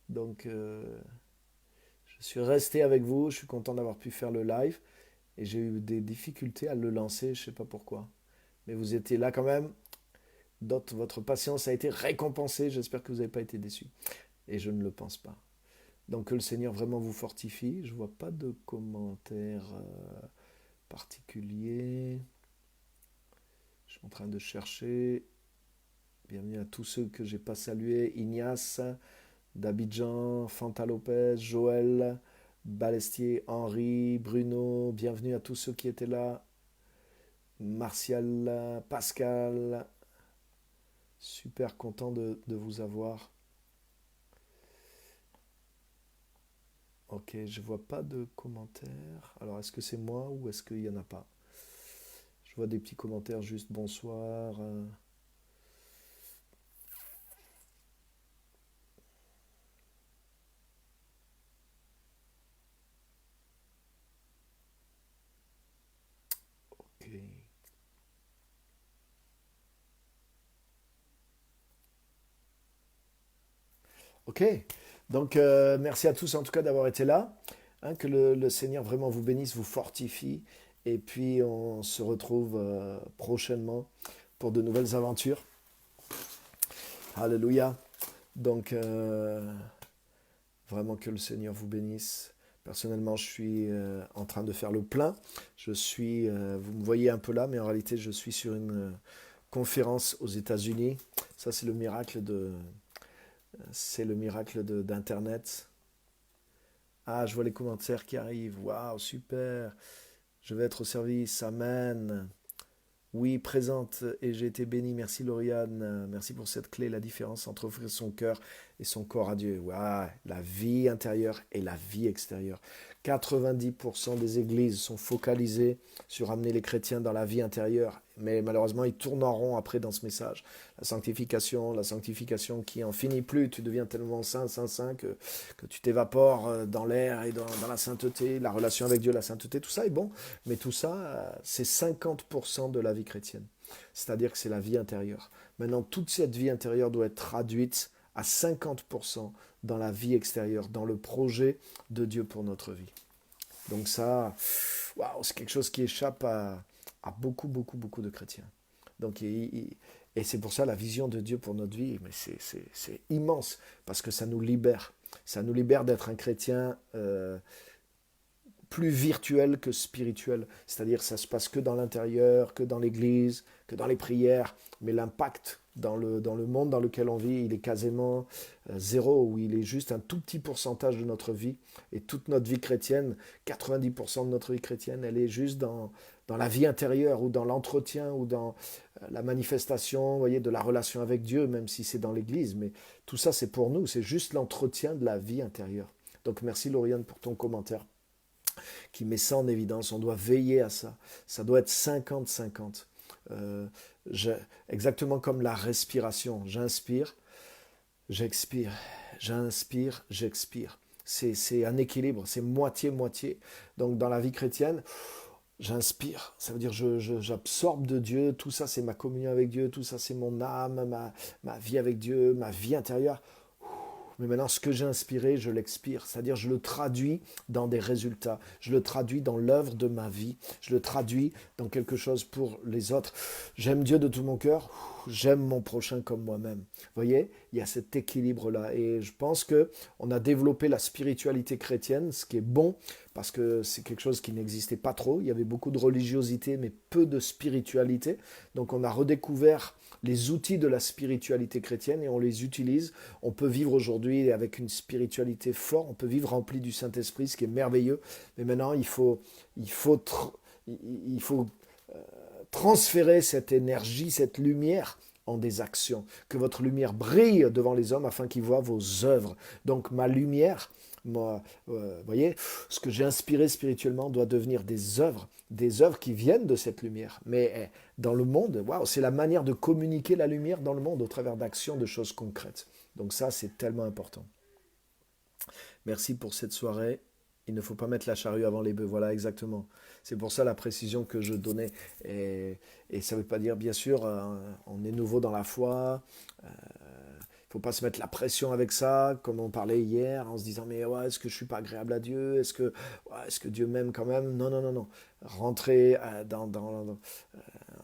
Donc, je suis resté avec vous, je suis content d'avoir pu faire le live et j'ai eu des difficultés à le lancer, je ne sais pas pourquoi. Mais vous étiez là quand même. Votre patience a été récompensée. J'espère que vous n'avez pas été déçus. Et je ne le pense pas. Donc que le Seigneur vraiment vous fortifie. Je ne vois pas de commentaires particuliers. Je suis en train de chercher. Bienvenue à tous ceux que je n'ai pas salués. Ignace, d'Abidjan, Fanta Lopez, Joël, Balestier, Henri, Bruno. Bienvenue à tous ceux qui étaient là. Martial, Pascal. Super content de vous avoir. Ok, je vois pas de commentaires. Alors, est-ce que c'est moi ou est-ce qu'il n'y en a pas? Je vois des petits commentaires juste bonsoir. Ok. Ok. Donc, merci à tous en tout cas d'avoir été là. Hein, que le Seigneur vraiment vous bénisse, vous fortifie. Et puis, on se retrouve prochainement pour de nouvelles aventures. Alléluia. Donc, vraiment que le Seigneur vous bénisse. Personnellement, je suis en train de faire le plein. Vous me voyez un peu là, mais en réalité, je suis sur une conférence aux États-Unis. Ça, c'est le miracle d'Internet. Ah, je vois les commentaires qui arrivent. Waouh, super. Je vais être au service. Amen. Oui, présente et j'ai été béni. Merci Lauriane. Merci pour cette clé, la différence entre offrir son cœur et son corps à Dieu. Waouh, la vie intérieure et la vie extérieure. 90% des églises sont focalisées sur amener les chrétiens dans la vie intérieure. Mais malheureusement, ils tournent en rond après dans ce message. La sanctification qui en finit plus. Tu deviens tellement saint que tu t'évapores dans l'air et dans la sainteté, la relation avec Dieu, la sainteté, tout ça est bon. Mais tout ça, c'est 50% de la vie chrétienne. C'est-à-dire que c'est la vie intérieure. Maintenant, toute cette vie intérieure doit être traduite à 50% dans la vie extérieure, dans le projet de Dieu pour notre vie. Donc ça, waouh, c'est quelque chose qui échappe à beaucoup, beaucoup, beaucoup de chrétiens. Donc, et c'est pour ça la vision de Dieu pour notre vie, mais c'est immense, parce que ça nous libère. Ça nous libère d'être un chrétien plus virtuel que spirituel. C'est-à-dire ça se passe que dans l'intérieur, que dans l'église, que dans les prières, mais l'impact dans le monde dans lequel on vit, il est quasiment zéro, ou il est juste un tout petit pourcentage de notre vie. Et toute notre vie chrétienne, 90% de notre vie chrétienne, elle est juste dans la vie intérieure, ou dans l'entretien, ou dans la manifestation, vous voyez, de la relation avec Dieu, même si c'est dans l'église. Mais tout ça, c'est pour nous, c'est juste l'entretien de la vie intérieure. Donc merci Lauriane pour ton commentaire qui met ça en évidence. On doit veiller à ça. Ça doit être 50-50. Euh, Exactement comme la respiration. J'inspire, j'expire. J'inspire, j'expire. C'est un équilibre, c'est moitié-moitié. Donc dans la vie chrétienne, j'inspire. Ça veut dire j'absorbe de Dieu. Tout ça, c'est ma communion avec Dieu. Tout ça, c'est mon âme, ma vie avec Dieu, ma vie intérieure. Mais maintenant, ce que j'ai inspiré, je l'expire. C'est-à-dire, je le traduis dans des résultats. Je le traduis dans l'œuvre de ma vie. Je le traduis dans quelque chose pour les autres. J'aime Dieu de tout mon cœur. J'aime mon prochain comme moi-même. Vous voyez, il y a cet équilibre-là. Et je pense qu'on a développé la spiritualité chrétienne, ce qui est bon, parce que c'est quelque chose qui n'existait pas trop. Il y avait beaucoup de religiosité, mais peu de spiritualité. Donc, on a redécouvert les outils de la spiritualité chrétienne et on les utilise. On peut vivre aujourd'hui avec une spiritualité forte, on peut vivre rempli du Saint-Esprit, ce qui est merveilleux. Mais maintenant, il faut transférer cette énergie, cette lumière en des actions. Que votre lumière brille devant les hommes afin qu'ils voient vos œuvres. Donc ma lumière, voyez, ce que j'ai inspiré spirituellement doit devenir des œuvres qui viennent de cette lumière. Mais dans le monde, waouh, c'est la manière de communiquer la lumière dans le monde au travers d'actions, de choses concrètes. Donc ça, c'est tellement important. Merci pour cette soirée. Il ne faut pas mettre la charrue avant les bœufs. Voilà, exactement. C'est pour ça la précision que je donnais. Et ça ne veut pas dire, bien sûr, on est nouveau dans la foi. Il ne faut pas se mettre la pression avec ça, comme on parlait hier, en se disant, mais ouais, est-ce que je ne suis pas agréable à Dieu? Est-ce que Dieu m'aime quand même? Non, non, non, non. Rentrer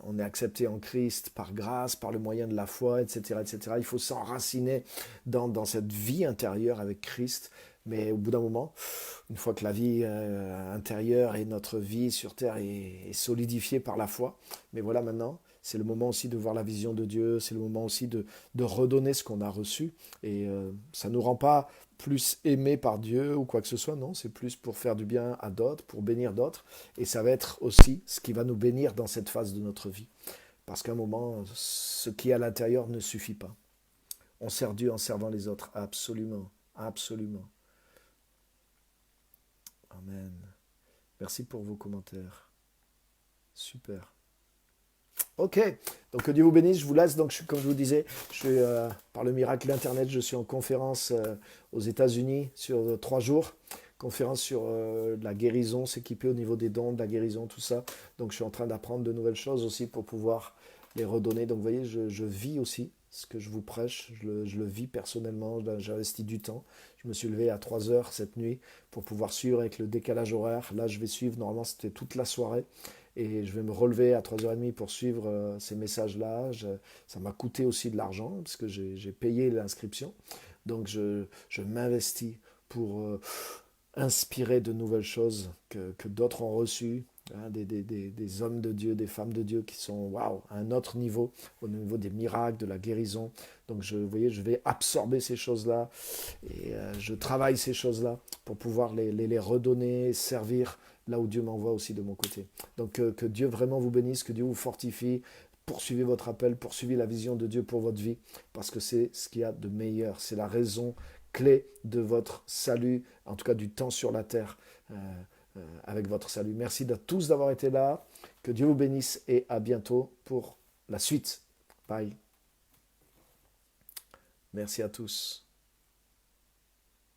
on est accepté en Christ par grâce, par le moyen de la foi, etc., etc. Il faut s'enraciner dans cette vie intérieure avec Christ. Mais au bout d'un moment, une fois que la vie intérieure et notre vie sur terre est solidifiée par la foi, mais voilà maintenant, c'est le moment aussi de voir la vision de Dieu, c'est le moment aussi de redonner ce qu'on a reçu. Et ça ne nous rend pas plus aimés par Dieu ou quoi que ce soit, non, c'est plus pour faire du bien à d'autres, pour bénir d'autres. Et ça va être aussi ce qui va nous bénir dans cette phase de notre vie. Parce qu'à un moment, ce qui est à l'intérieur ne suffit pas. On sert Dieu en servant les autres, absolument, absolument. Amen. Merci pour vos commentaires. Super. Ok, donc que Dieu vous bénisse, je vous laisse. Donc, comme je vous disais, par le miracle d'Internet, je suis en conférence aux États-Unis sur 3 jours. Conférence sur la guérison, s'équiper au niveau des dons, de la guérison, tout ça. Donc, je suis en train d'apprendre de nouvelles choses aussi pour pouvoir les redonner. Donc, vous voyez, je vis aussi ce que je vous prêche. Je le vis personnellement. J'ai investi du temps. Je me suis levé à 3 heures cette nuit pour pouvoir suivre avec le décalage horaire. Là, je vais suivre. Normalement, c'était toute la soirée. Et je vais me relever à 3h30 pour suivre ces messages-là. Ça m'a coûté aussi de l'argent parce que j'ai payé l'inscription. Donc je m'investis pour inspirer de nouvelles choses que d'autres ont reçues. Hein, des hommes de Dieu, des femmes de Dieu qui sont waouh, à un autre niveau, au niveau des miracles, de la guérison. Donc vous voyez, je vais absorber ces choses-là et je travaille ces choses-là pour pouvoir les redonner, servir là où Dieu m'envoie aussi de mon côté. Donc que Dieu vraiment vous bénisse, que Dieu vous fortifie. Poursuivez votre appel, poursuivez la vision de Dieu pour votre vie, parce que c'est ce qu'il y a de meilleur. C'est la raison clé de votre salut, en tout cas du temps sur la terre, avec votre salut. Merci à tous d'avoir été là. Que Dieu vous bénisse et à bientôt pour la suite. Bye. Merci à tous.